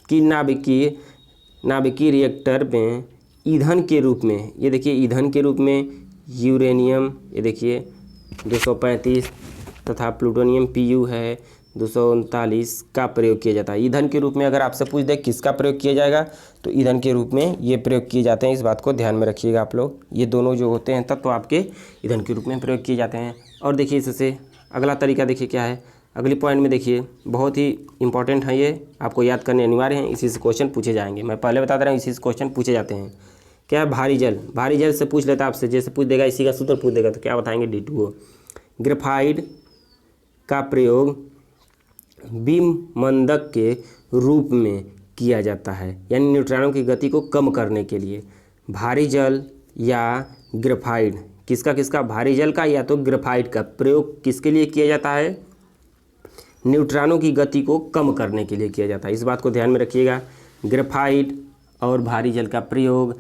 कि नाभिकीय रिएक्टर में ईंधन के रूप में, ये देखिए ईंधन के रूप में यूरेनियम, ये देखिए 235 तथा प्लूटोनियम Pu है 239 का प्रयोग किया जाता है। ईंधन के रूप में अगर आपसे पूछ दे किसका प्रयोग किया जाएगा तो ईंधन के रूप में ये प्रयोग किए जाते हैं। इस बात को ध्यान में रखिएगा आप लोग। ये दोनों जो होते हैं तब तो आपके ईंधन के रूप में प्रयोग किए जाते हैं। और देखिए इससे अगला तरीका देखिए क्या है, अगली पॉइंट में देखिए बहुत ही इंपॉर्टेंट है, ये आपको याद करने अनिवार्य है, इसी से क्वेश्चन पूछे जाएंगे। मैं पहले बता दे रहा हूँ इसी से क्वेश्चन पूछे जाते हैं। क्या है भारी जल, भारी जल से पूछ लेता आपसे, जैसे पूछ देगा इसी का सूत्र पूछ देगा तो क्या बताएंगे D2O। ग्रेफाइट का प्रयोग विमंदक के रूप में किया जाता है, यानी न्यूट्रॉनों की गति को कम करने के लिए। भारी जल या ग्रेफाइट, किसका भारी जल का या तो ग्रेफाइट का प्रयोग किसके लिए किया जाता है, न्यूट्रॉनों की गति को कम करने के लिए किया जाता है। इस बात को ध्यान में रखिएगा। ग्रेफाइट और भारी जल का प्रयोग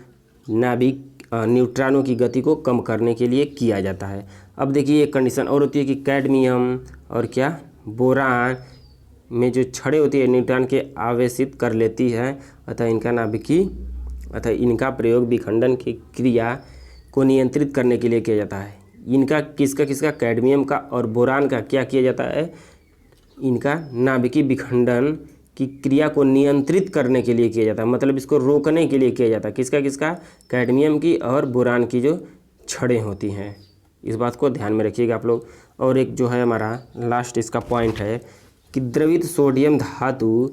न्यूट्रॉनों की गति को कम करने के लिए किया जाता है। अब देखिए एक कंडीशन और होती है कि कैडमियम और क्या बोरान में जो छड़ें होती है न्यूट्रॉन के आवेशित कर लेती है, अतः इनका प्रयोग विखंडन की क्रिया को नियंत्रित करने के लिए किया जाता है। इनका किसका कैडमियम का और बोरान का क्या किया जाता है, इनका नाभिकीय विखंडन की क्रिया को नियंत्रित करने के लिए किया जाता है, मतलब इसको रोकने के लिए किया जाता है। किसका कैडमियम की और बोरान की जो छड़ें होती हैं, इस बात को ध्यान में रखिएगा आप लोग। और एक जो है हमारा लास्ट इसका पॉइंट है कि द्रवित सोडियम धातु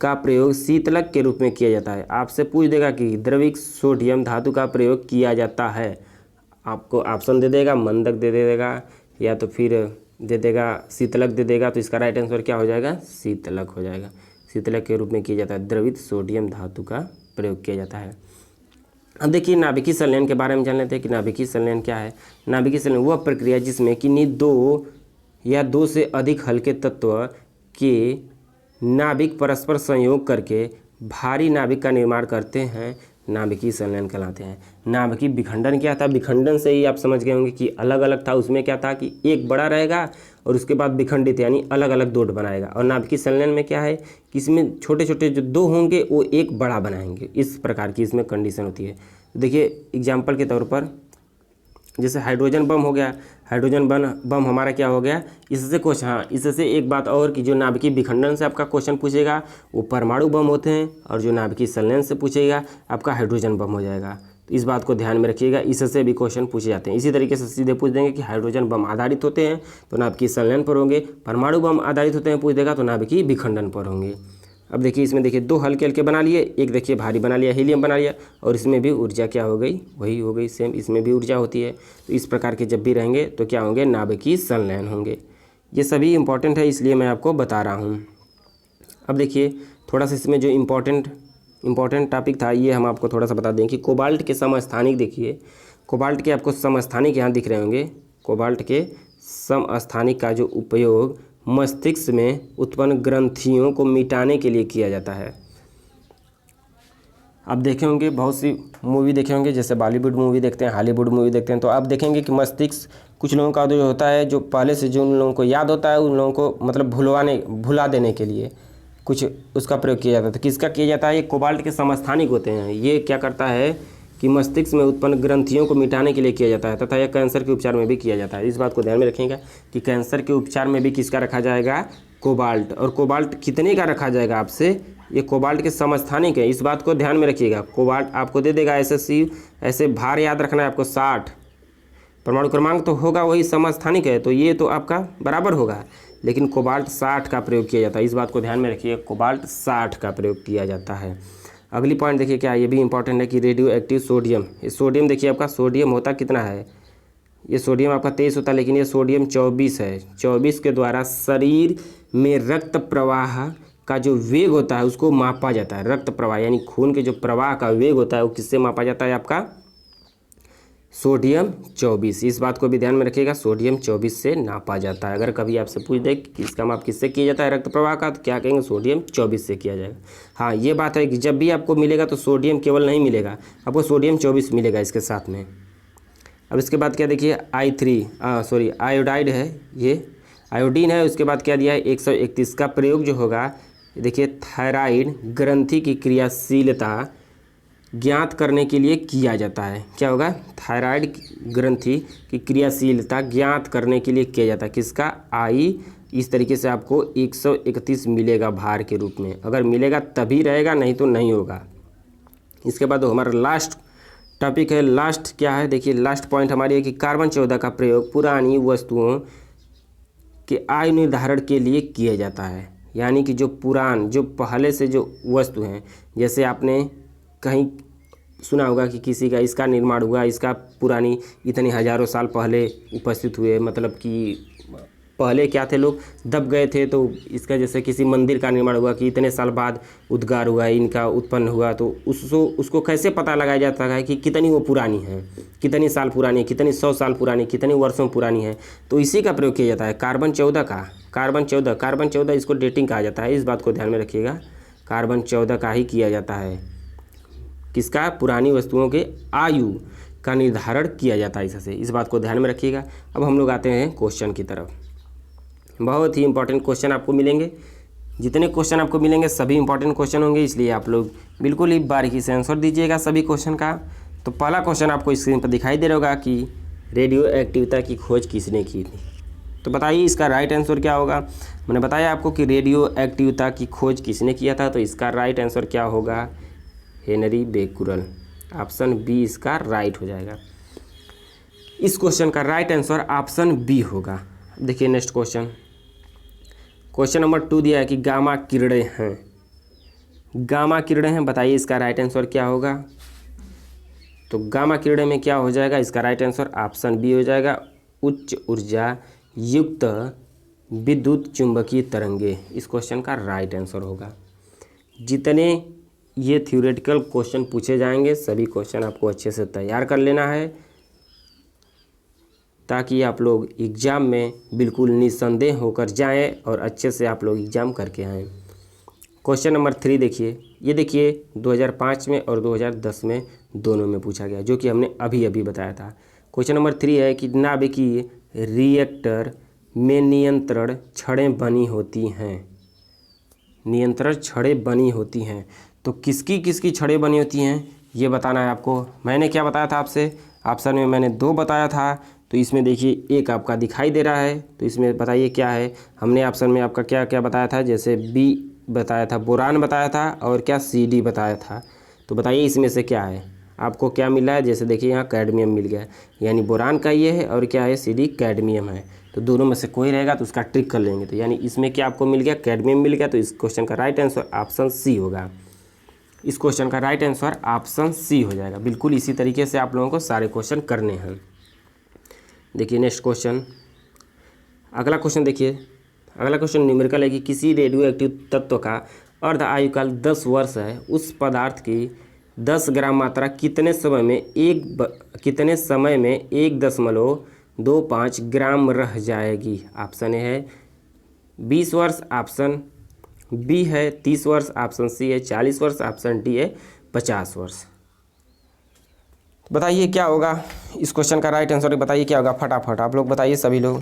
का प्रयोग शीतलक के रूप में किया जाता है। आपसे पूछ देगा कि द्रवित सोडियम धातु का प्रयोग किया जाता है, आपको ऑप्शन दे देगा, मंदक दे देगा या तो फिर दे देगा शीतलक दे देगा, तो इसका राइट आंसर क्या हो जाएगा, शीतलक हो जाएगा। शीतलक के रूप में किया जाता है, द्रवित सोडियम धातु का प्रयोग किया जाता है। अब देखिए नाभिकीय संलयन के बारे में जान लेते हैं कि नाभिकीय संलयन क्या है। नाभिकीय संलयन वह प्रक्रिया जिसमें कि 2 या 2 से अधिक हल्के तत्व के नाभिक परस्पर संयोग करके भारी नाभिक का निर्माण करते हैं, नाभिकीय संलयन कहलाते हैं। नाभिकीय विखंडन क्या था, विखंडन से ही आप समझ गए होंगे कि अलग अलग था। उसमें क्या था कि एक बड़ा रहेगा और उसके बाद विखंडित यानी अलग अलग 2 बनाएगा। और नाभिकीय संलयन में क्या है कि इसमें छोटे छोटे जो 2 होंगे वो एक बड़ा बनाएंगे, इस प्रकार की इसमें कंडीशन होती है। देखिए एग्जाम्पल के तौर पर जैसे हाइड्रोजन बम हो गया, हाइड्रोजन बम हमारा क्या हो गया, इससे कुछ इससे एक बात और कि जो नाभिकीय विखंडन से आपका क्वेश्चन पूछेगा वो परमाणु बम होते हैं, और जो नाभिकीय संलयन से पूछेगा आपका हाइड्रोजन बम हो जाएगा। तो इस बात को ध्यान में रखिएगा, इससे भी क्वेश्चन पूछे जाते हैं। इसी तरीके से सीधे पूछ देंगे कि हाइड्रोजन बम आधारित होते हैं तो नाभिकीय संलयन पर होंगे, परमाणु बम आधारित होते हैं पूछ देगा तो नाभिकीय विखंडन पर होंगे। अब देखिए इसमें देखिए 2 हल्के हल्के बना लिए, एक देखिए भारी बना लिया, हीलियम बना लिया, और इसमें भी ऊर्जा क्या हो गई, वही हो गई सेम, इसमें भी ऊर्जा होती है। तो इस प्रकार के जब भी रहेंगे तो क्या होंगे, नाभिकीय संलयन होंगे। ये सभी इंपॉर्टेंट है इसलिए मैं आपको बता रहा हूँ। अब देखिए थोड़ा सा इसमें जो इम्पॉर्टेंट टॉपिक था ये हम आपको थोड़ा सा बता दें कि कोबाल्ट के समस्थानिक, देखिए कोबाल्ट के आपको समस्थानिक यहाँ दिख रहे होंगे। कोबाल्ट के समस्थानिक का जो उपयोग मस्तिष्क में उत्पन्न ग्रंथियों को मिटाने के लिए किया जाता है। आप देखे होंगे बहुत सी मूवी देखे होंगे, जैसे बॉलीवुड मूवी देखते हैं, हॉलीवुड मूवी देखते हैं, तो आप देखेंगे कि मस्तिष्क कुछ लोगों का जो होता है, जो पहले से जो उन लोगों को याद होता है उन लोगों को मतलब भुला देने के लिए कुछ उसका प्रयोग किया जाता है। तो किसका किया जाता है, ये कोबाल्ट के समस्थानिक होते हैं। ये क्या करता है कि मस्तिष्क में उत्पन्न ग्रंथियों को मिटाने के लिए किया जाता है, तथा यह कैंसर के उपचार में भी किया जाता है। इस बात को ध्यान में रखिएगा कि कैंसर के उपचार में भी किसका रखा जाएगा, कोबाल्ट। और कोबाल्ट कितने का रखा जाएगा आपसे ये कोबाल्ट के समस्थानिक है, इस बात को ध्यान में रखिएगा। कोबाल्ट आपको दे देगा एसएससी, ऐसे भार याद रखना है आपको 60, परमाणु क्रमांक तो होगा वही समस्थानिक है, तो ये तो आपका बराबर होगा, लेकिन कोबाल्ट 60 का प्रयोग किया जाता है, इस बात को ध्यान में रखिए, कोबाल्ट 60 का प्रयोग किया जाता है। अगली पॉइंट देखिए क्या, ये भी इंपॉर्टेंट है कि रेडियो एक्टिव सोडियम, ये सोडियम देखिए आपका सोडियम होता कितना है, ये सोडियम आपका 23 होता है, लेकिन ये सोडियम 24 है। 24 के द्वारा शरीर में रक्त प्रवाह का जो वेग होता है उसको मापा जाता है। रक्त प्रवाह यानी खून के जो प्रवाह का वेग होता है वो किससे मापा जाता है, आपका सोडियम 24। इस बात को भी ध्यान में रखिएगा, सोडियम 24 से नापा जाता है। अगर कभी आपसे पूछ दे कि इसका माप किससे किया जाता है रक्त प्रवाह का, तो क्या कहेंगे, सोडियम 24 से किया जाएगा। हाँ, ये बात है कि जब भी आपको मिलेगा तो सोडियम केवल नहीं मिलेगा, आपको सोडियम 24 मिलेगा इसके साथ में। अब इसके बाद क्या देखिए, आयोडाइड है, ये आयोडीन है। उसके बाद क्या दिया है, 131 का प्रयोग जो होगा, देखिए थायराइड ग्रंथि की क्रियाशीलता ज्ञात करने के लिए किया जाता है। क्या होगा, थायराइड ग्रंथि की क्रियाशीलता ज्ञात करने के लिए किया जाता है। किसका, आई। इस तरीके से आपको 131 मिलेगा भार के रूप में, अगर मिलेगा तभी रहेगा, नहीं तो नहीं होगा। इसके बाद हमारा लास्ट टॉपिक है, लास्ट क्या है देखिए, लास्ट पॉइंट हमारी है कि कार्बन 14 का प्रयोग पुरानी वस्तुओं के आयु निर्धारण के लिए किया जाता है। यानी कि जो पहले से जो वस्तु हैं, जैसे आपने कहीं सुना होगा कि किसी का इसका निर्माण हुआ, इसका पुरानी इतने हज़ारों साल पहले उपस्थित हुए, मतलब कि पहले क्या थे, लोग दब गए थे, तो इसका जैसे किसी मंदिर का निर्माण हुआ कि इतने साल बाद उद्गार हुआ, इनका उत्पन्न हुआ, तो उसको कैसे पता लगाया जाता है कि कितनी वो पुरानी है, कितनी साल पुरानी है, कितनी 100 साल पुरानी, कितने वर्षों पुरानी है, तो इसी का प्रयोग किया जाता है कार्बन 14 का। कार्बन 14 इसको डेटिंग कहा जाता है, इस बात को ध्यान में रखिएगा, कार्बन 14 का ही किया जाता है। किसका, पुरानी वस्तुओं के आयु का निर्धारण किया जाता है इससे, इस बात को ध्यान में रखिएगा। अब हम लोग आते हैं क्वेश्चन की तरफ। बहुत ही इंपॉर्टेंट क्वेश्चन आपको मिलेंगे, जितने क्वेश्चन आपको मिलेंगे सभी इंपॉर्टेंट क्वेश्चन होंगे, इसलिए आप लोग बिल्कुल ही बारीकी से आंसर दीजिएगा सभी क्वेश्चन का। तो पहला क्वेश्चन आपको स्क्रीन पर दिखाई दे रहा होगा कि रेडियो एक्टिविता की खोज किसने की थी। तो बताइए इसका राइट आंसर क्या होगा। मैंने बताया आपको कि रेडियो एक्टिविता की खोज किसने किया था, तो इसका राइट आंसर क्या होगा, हेनरी बेकुरल। ऑप्शन बी इसका राइट हो जाएगा। इस क्वेश्चन का राइट आंसर ऑप्शन बी होगा। देखिए नेक्स्ट क्वेश्चन नंबर 2 दिया है कि गामा किरणें हैं, गामा किरणें हैं, बताइए इसका राइट आंसर क्या होगा। तो गामा किरणें में क्या हो जाएगा, इसका राइट आंसर ऑप्शन बी हो जाएगा, उच्च ऊर्जा युक्त विद्युत चुंबकीय तरंगे। इस क्वेश्चन का राइट आंसर होगा। जितने ये थ्योरेटिकल क्वेश्चन पूछे जाएंगे सभी क्वेश्चन आपको अच्छे से तैयार कर लेना है, ताकि आप लोग एग्ज़ाम में बिल्कुल निस्संदेह होकर जाएं और अच्छे से आप लोग एग्ज़ाम करके आएँ। क्वेश्चन नंबर 3 देखिए, ये देखिए 2005 में और 2010 में दोनों में पूछा गया, जो कि हमने अभी बताया था। क्वेश्चन नंबर 3 है कि नाभिकीय रिएक्टर में नियंत्रण छड़ें बनी होती हैं, नियंत्रण छड़ें बनी होती हैं। तो किसकी किसकी छड़ें बनी होती हैं ये बताना है आपको। मैंने क्या बताया था आपसे, ऑप्शन में मैंने 2 बताया था, तो इसमें देखिए एक आपका दिखाई दे रहा है, तो इसमें बताइए क्या है। हमने ऑप्शन में आपका क्या क्या बताया था, जैसे बी बताया था, बोरान बताया था, और क्या सी बताया था। तो बताइए इसमें से क्या है, आपको क्या मिला है। जैसे देखिए यहाँ कैडमियम मिल गया, यानी बोरान का ये है, और क्या है सी कैडमियम है। तो दोनों में से कोई रहेगा तो उसका ट्रिक कर लेंगे। तो यानी इसमें क्या आपको मिल गया, कैडमियम मिल गया, तो इस क्वेश्चन का राइट आंसर ऑप्शन सी होगा। इस क्वेश्चन का राइट आंसर ऑप्शन सी हो जाएगा। बिल्कुल इसी तरीके से आप लोगों को सारे क्वेश्चन करने हैं। देखिए नेक्स्ट क्वेश्चन, अगला क्वेश्चन देखिए, अगला क्वेश्चन न्यूमेरिकल है कि किसी रेडियो एक्टिव तत्व का अर्ध आयुकाल 10 वर्ष है, उस पदार्थ की 10 ग्राम मात्रा कितने समय में 1.25 ग्राम रह जाएगी। ऑप्शन ए है 20 वर्ष, ऑप्शन बी है 30 वर्ष, ऑप्शन सी है 40 वर्ष, ऑप्शन डी है 50 वर्ष। बताइए क्या होगा इस क्वेश्चन का राइट आंसर, बताइए क्या होगा, फटाफट आप लोग बताइए सभी लोग।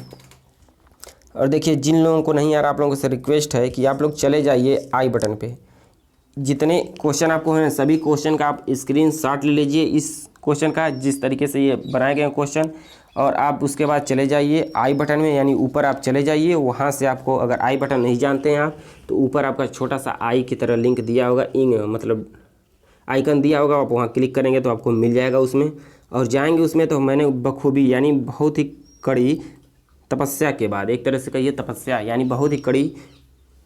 और देखिए जिन लोगों को नहीं आ रहा, आप लोगों से रिक्वेस्ट है कि आप लोग चले जाइए आई बटन पे, जितने क्वेश्चन आपको हैं सभी क्वेश्चन का आप स्क्रीनशॉट ले लीजिए इस क्वेश्चन का, जिस तरीके से ये बनाए गए हैं क्वेश्चन, और आप उसके बाद चले जाइए आई बटन में, यानी ऊपर आप चले जाइए। वहाँ से आपको अगर आई बटन नहीं जानते हैं आप, तो ऊपर आपका छोटा सा आई की तरह लिंक दिया होगा, मतलब आइकन दिया होगा, आप वहाँ क्लिक करेंगे तो आपको मिल जाएगा उसमें, और जाएंगे उसमें। तो मैंने बखूबी यानी बहुत ही कड़ी तपस्या के बाद, एक तरह से कहिए तपस्या, यानी बहुत ही कड़ी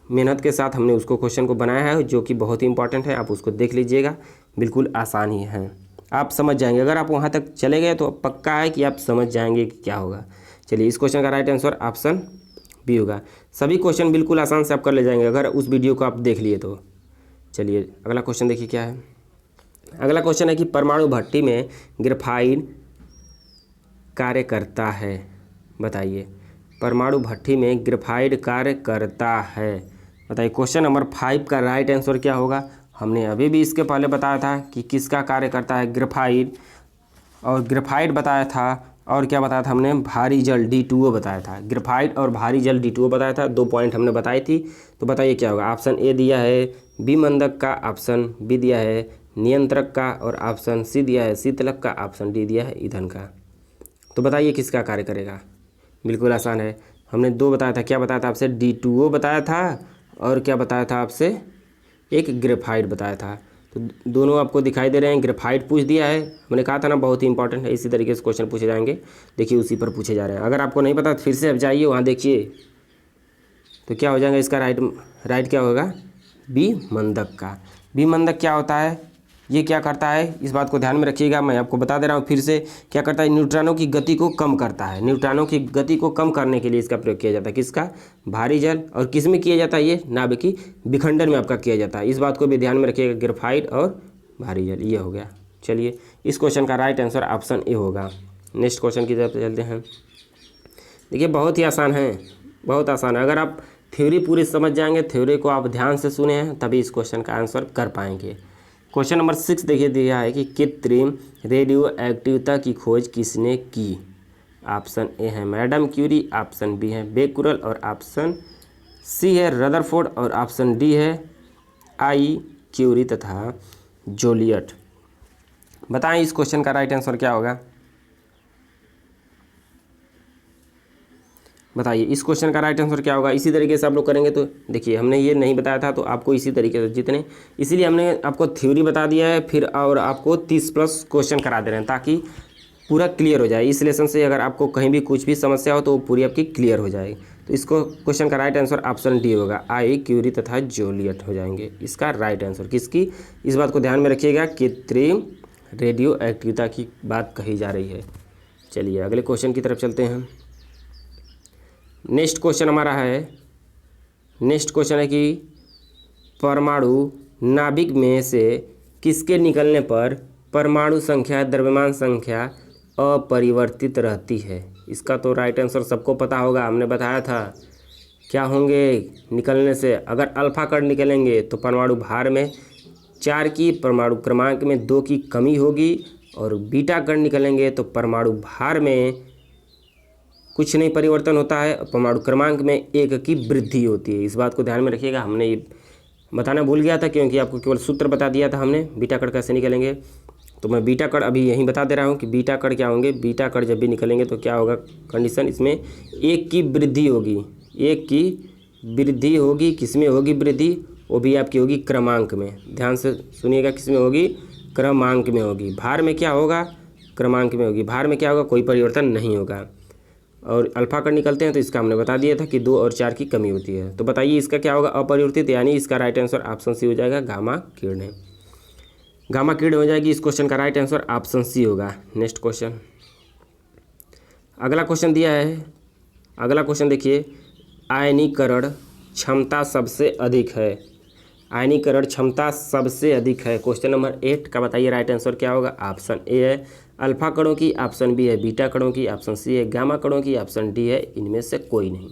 मेहनत के साथ हमने उसको क्वेश्चन को बनाया है, जो कि बहुत ही इंपॉर्टेंट है। आप उसको देख लीजिएगा, बिल्कुल आसान ही है, आप समझ जाएंगे। अगर आप वहाँ तक चले गए तो पक्का है कि आप समझ जाएंगे कि क्या होगा। चलिए, इस क्वेश्चन का राइट आंसर ऑप्शन बी होगा। सभी क्वेश्चन बिल्कुल आसान से आप कर ले जाएंगे अगर उस वीडियो को आप देख लिए तो। चलिए अगला क्वेश्चन देखिए क्या है। अगला क्वेश्चन है कि परमाणु भट्टी में ग्रेफाइट कार्य करता है। बताइए, परमाणु भट्टी में ग्रेफाइट कार्य करता है, बताइए। क्वेश्चन नंबर 5 का राइट आंसर क्या होगा। हमने अभी भी इसके पहले बताया था कि किसका कार्य करता है, ग्रेफाइट, और ग्रेफाइट बताया था, और क्या बताया था हमने, भारी जल D2O बताया था। ग्रेफाइट और भारी जल D2O बताया था, 2 पॉइंट हमने बताई थी। तो बताइए क्या होगा। ऑप्शन ए दिया है बी मंदक का, ऑप्शन बी दिया है नियंत्रक का, और ऑप्शन सी दिया है शीतलक का, ऑप्शन डी दिया है ईंधन का। तो बताइए किसका कार्य करेगा। बिल्कुल आसान है, हमने 2 बताया था। क्या बताया था आपसे, D2O बताया था, और क्या बताया था आपसे, एक ग्रेफाइट बताया था। तो दोनों आपको दिखाई दे रहे हैं। ग्रेफाइट पूछ दिया है, हमने कहा था ना बहुत ही इंपॉर्टेंट है, इसी तरीके से क्वेश्चन पूछे जाएंगे। देखिए उसी पर पूछे जा रहे हैं। अगर आपको नहीं पता फिर से अब जाइए वहाँ देखिए, तो क्या हो जाएगा इसका राइट क्या होगा, बी मंदक का। बी मंदक क्या होता है, ये क्या करता है, इस बात को ध्यान में रखिएगा। मैं आपको बता दे रहा हूँ फिर से, क्या करता है, न्यूट्रॉनों की गति को कम करता है। न्यूट्रॉनों की गति को कम करने के लिए इसका प्रयोग किया जाता है। किसका, भारी जल, और किस में किया जाता है, ये नाभिकीय विखंडन में आपका किया जाता है। इस बात को भी ध्यान में रखिएगा, ग्रेफाइट और भारी जल, ये हो गया। चलिए, इस क्वेश्चन का राइट आंसर ऑप्शन ए होगा। नेक्स्ट क्वेश्चन की तरफ चलते हैं। देखिए बहुत ही आसान है, बहुत आसान है। अगर आप थ्योरी पूरी समझ जाएंगे, थ्योरी को आप ध्यान से सुने हैं, तभी इस क्वेश्चन का आंसर कर पाएंगे। क्वेश्चन नंबर 6 देखिए दिया है कि कृत्रिम रेडियो एक्टिविता की खोज किसने की। ऑप्शन ए है मैडम क्यूरी, ऑप्शन बी है बेकुरल, और ऑप्शन सी है रदरफोर्ड, और ऑप्शन डी है आई क्यूरी तथा जोलियट। बताएं इस क्वेश्चन का राइट आंसर क्या होगा। बताइए इस क्वेश्चन का राइट आंसर क्या होगा। इसी तरीके से आप लोग करेंगे तो देखिए, हमने ये नहीं बताया था तो आपको इसी तरीके से जितने, इसीलिए हमने आपको थ्योरी बता दिया है, फिर और आपको 30+ क्वेश्चन करा दे रहे हैं ताकि पूरा क्लियर हो जाए। इस लेसन से अगर आपको कहीं भी कुछ भी समस्या हो तो वो पूरी आपकी क्लियर हो जाएगी। तो इसको क्वेश्चन का राइट आंसर ऑप्शन डी होगा, आई क्यूरी तथा जोलियट हो जाएंगे इसका राइट आंसर। किसकी, इस बात को ध्यान में रखिएगा, कृत्रिम रेडियो एक्टिविता की बात कही जा रही है। चलिए अगले क्वेश्चन की तरफ चलते हैं। नेक्स्ट क्वेश्चन हमारा है, नेक्स्ट क्वेश्चन है कि परमाणु नाभिक में से किसके निकलने पर परमाणु संख्या द्रव्यमान संख्या अपरिवर्तित रहती है। इसका तो राइट आंसर सबको पता होगा, हमने बताया था क्या होंगे निकलने से। अगर अल्फा कण निकलेंगे तो परमाणु भार में 4 की, परमाणु क्रमांक में 2 की कमी होगी, और बीटा कण निकलेंगे तो परमाणु भार में कुछ नहीं परिवर्तन होता है, परमाणु क्रमांक में 1 की वृद्धि होती है। इस बात को ध्यान में रखिएगा, हमने ये बताना भूल गया था क्योंकि आपको केवल सूत्र बता दिया था हमने, बीटा कण कैसे निकलेंगे। तो मैं बीटा कण अभी यहीं बता दे रहा हूँ कि बीटा कण क्या होंगे। बीटा कण जब भी निकलेंगे तो क्या होगा कंडीशन, इसमें 1 की वृद्धि होगी, 1 की वृद्धि होगी। किस में होगी वृद्धि, वो भी आपकी होगी क्रमांक में। ध्यान से सुनिएगा, किस में होगी, क्रमांक में होगी। भार में क्या होगा, क्रमांक में होगी। भार में क्या होगा, कोई परिवर्तन नहीं होगा। और अल्फा कण निकलते हैं तो इसका हमने बता दिया था कि 2 और 4 की कमी होती है। तो बताइए इसका क्या होगा, अपरिवर्तित, यानी इसका राइट आंसर ऑप्शन सी हो जाएगा, गामा किरणें। गामा किरणें हो जाएगी। इस क्वेश्चन का राइट आंसर ऑप्शन सी होगा। नेक्स्ट क्वेश्चन, अगला क्वेश्चन दिया है। अगला क्वेश्चन देखिए, आयनीकरण क्षमता सबसे अधिक है। आयनीकरण क्षमता सबसे अधिक है। क्वेश्चन नंबर 8 का बताइए राइट आंसर क्या होगा। ऑप्शन ए है अल्फा कणों की, ऑप्शन बी है बीटा कणों की, ऑप्शन सी है गामा कणों की, ऑप्शन डी है इनमें से कोई नहीं।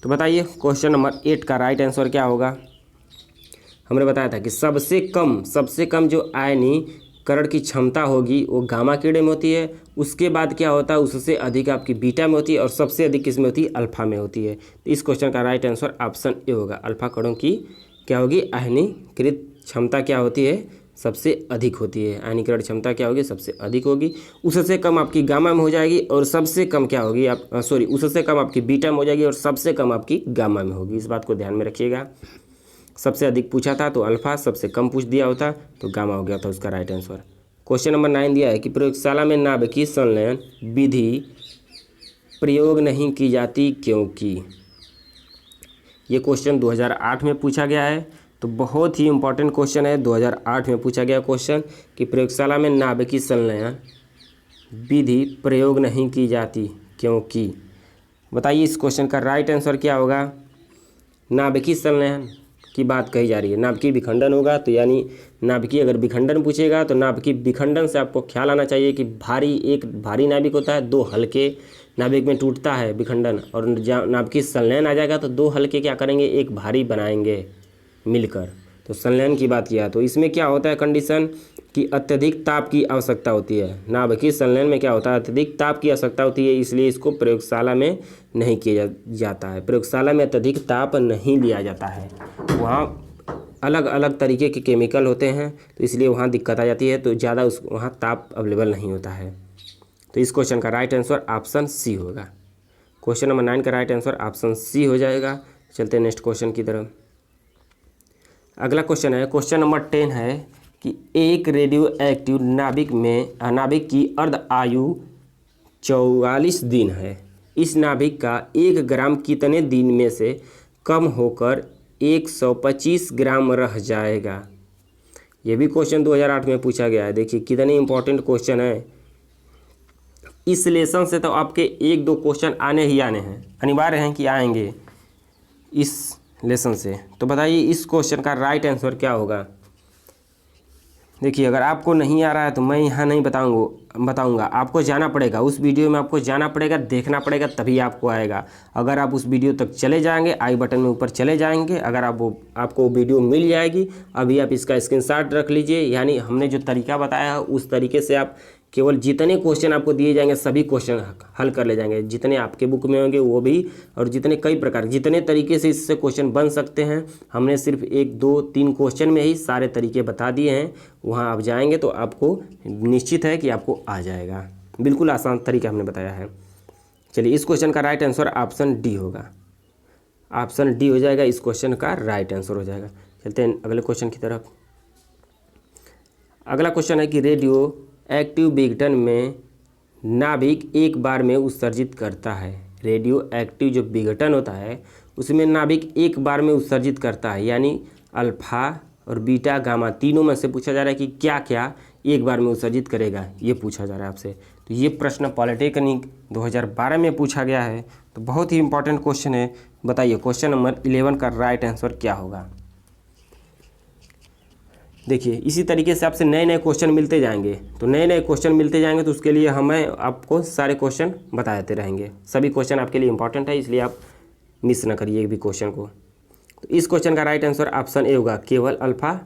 तो बताइए क्वेश्चन नंबर 8 का राइट आंसर क्या होगा। हमने बताया था कि सबसे कम जो आयनीकरण की क्षमता होगी वो गामा किरणें में होती है। उसके बाद क्या होता है, उससे अधिक आपकी बीटा में होती है, और सबसे अधिक किस में होती है, अल्फा में होती है। तो इस क्वेश्चन का राइट आंसर ऑप्शन ए होगा, अल्फा कणों की क्या होगी, आयनीकृत क्षमता क्या होती है, सबसे अधिक होती है। आयनीकरण क्षमता क्या होगी, सबसे अधिक होगी। उससे कम आपकी गामा में हो जाएगी और सबसे कम क्या होगी आप उससे कम आपकी बीटा में हो जाएगी और सबसे कम आपकी गामा में होगी। इस बात को ध्यान में रखिएगा। सबसे अधिक पूछा था तो अल्फा, सबसे कम पूछ दिया होता तो गामा हो गया था उसका राइट आंसर। क्वेश्चन नंबर 9 दिया है कि प्रयोगशाला में नाभिकीय संलयन विधि प्रयोग नहीं की जाती क्योंकि। ये क्वेश्चन 2008 में पूछा गया है, तो बहुत ही इंपॉर्टेंट क्वेश्चन है। 2008 में पूछा गया क्वेश्चन कि प्रयोगशाला में नाभिकीय संलयन विधि प्रयोग नहीं की जाती क्योंकि। बताइए इस क्वेश्चन का राइट आंसर क्या होगा। नाभिकीय संलयन की बात कही जा रही है, नाभिकीय विखंडन होगा, तो यानी नाभिकीय अगर विखंडन पूछेगा तो नाभिकीय विखंडन से आपको ख्याल आना चाहिए कि एक भारी नाभिक होता है, दो हल्के नाभिक में टूटता है विखंडन, और नाभिकीय संलयन आ जाएगा तो दो हल्के क्या करेंगे, एक भारी बनाएंगे मिलकर। तो संलयन की बात किया तो इसमें क्या होता है कंडीशन कि अत्यधिक ताप की आवश्यकता होती है। नाभिकीय संलयन में क्या होता है, अत्यधिक ताप की आवश्यकता होती है, इसलिए इसको प्रयोगशाला में नहीं किया जाता है। प्रयोगशाला में अत्यधिक ताप नहीं लिया जाता है, वहाँ अलग अलग तरीके के केमिकल होते हैं, तो इसलिए वहाँ दिक्कत आ जाती है, तो ज़्यादा वहाँ ताप अवेलेबल नहीं होता है। तो इस क्वेश्चन का राइट आंसर ऑप्शन सी होगा। क्वेश्चन नंबर 9 का राइट आंसर ऑप्शन सी हो जाएगा। चलते हैं नेक्स्ट क्वेश्चन की तरफ। अगला क्वेश्चन है, क्वेश्चन नंबर 10 है कि एक रेडियो एक्टिव नाभिक की अर्ध आयु 44 दिन है। इस नाभिक का 1 ग्राम कितने दिन में से कम होकर 125 ग्राम रह जाएगा। ये भी क्वेश्चन 2008 में पूछा गया है। देखिए कितने इंपॉर्टेंट क्वेश्चन है। इस लेसन से तो आपके 1-2 क्वेश्चन आने ही आने हैं, अनिवार्य हैं कि आएंगे इस लेसन से। तो बताइए इस क्वेश्चन का राइट आंसर क्या होगा। देखिए अगर आपको नहीं आ रहा है तो मैं यहाँ नहीं बताऊंगा, आपको जाना पड़ेगा उस वीडियो में, आपको जाना पड़ेगा, देखना पड़ेगा, तभी आपको आएगा। अगर आप उस वीडियो तक चले जाएंगे, आई बटन में ऊपर चले जाएंगे, अगर आपको वीडियो मिल जाएगी, अभी आप इसका स्क्रीनशॉट रख लीजिए। यानी हमने जो तरीका बताया है उस तरीके से आप केवल जितने क्वेश्चन आपको दिए जाएंगे सभी क्वेश्चन हल कर ले जाएंगे, जितने आपके बुक में होंगे वो भी, और जितने कई प्रकार जितने तरीके से इससे क्वेश्चन बन सकते हैं हमने सिर्फ 1-2-3 क्वेश्चन में ही सारे तरीके बता दिए हैं। वहाँ आप जाएंगे तो आपको निश्चित है कि आपको आ जाएगा। बिल्कुल आसान तरीका हमने बताया है। चलिए इस क्वेश्चन का राइट आंसर ऑप्शन डी होगा। ऑप्शन डी हो जाएगा, इस क्वेश्चन का राइट आंसर हो जाएगा। चलते हैं अगले क्वेश्चन की तरफ। अगला क्वेश्चन है कि रेडियो एक्टिव विघटन में नाभिक एक बार में उत्सर्जित करता है। रेडियो एक्टिव जो विघटन होता है उसमें नाभिक एक बार में उत्सर्जित करता है, यानी अल्फा और बीटा गामा तीनों में से पूछा जा रहा है कि क्या क्या एक बार में उत्सर्जित करेगा, ये पूछा जा रहा है आपसे। तो ये प्रश्न पॉलिटेक्निक 2012 में पूछा गया है, तो बहुत ही इंपॉर्टेंट क्वेश्चन है। बताइए क्वेश्चन नंबर 11 का राइट आंसर क्या होगा। देखिए इसी तरीके से आपसे नए नए क्वेश्चन मिलते जाएंगे, तो नए नए क्वेश्चन मिलते जाएंगे तो उसके लिए हमें आपको सारे क्वेश्चन बताते रहेंगे। सभी क्वेश्चन आपके लिए इंपॉर्टेंट है, इसलिए आप मिस ना करिए एक भी क्वेश्चन को। तो इस क्वेश्चन का राइट आंसर ऑप्शन ए होगा, केवल अल्फा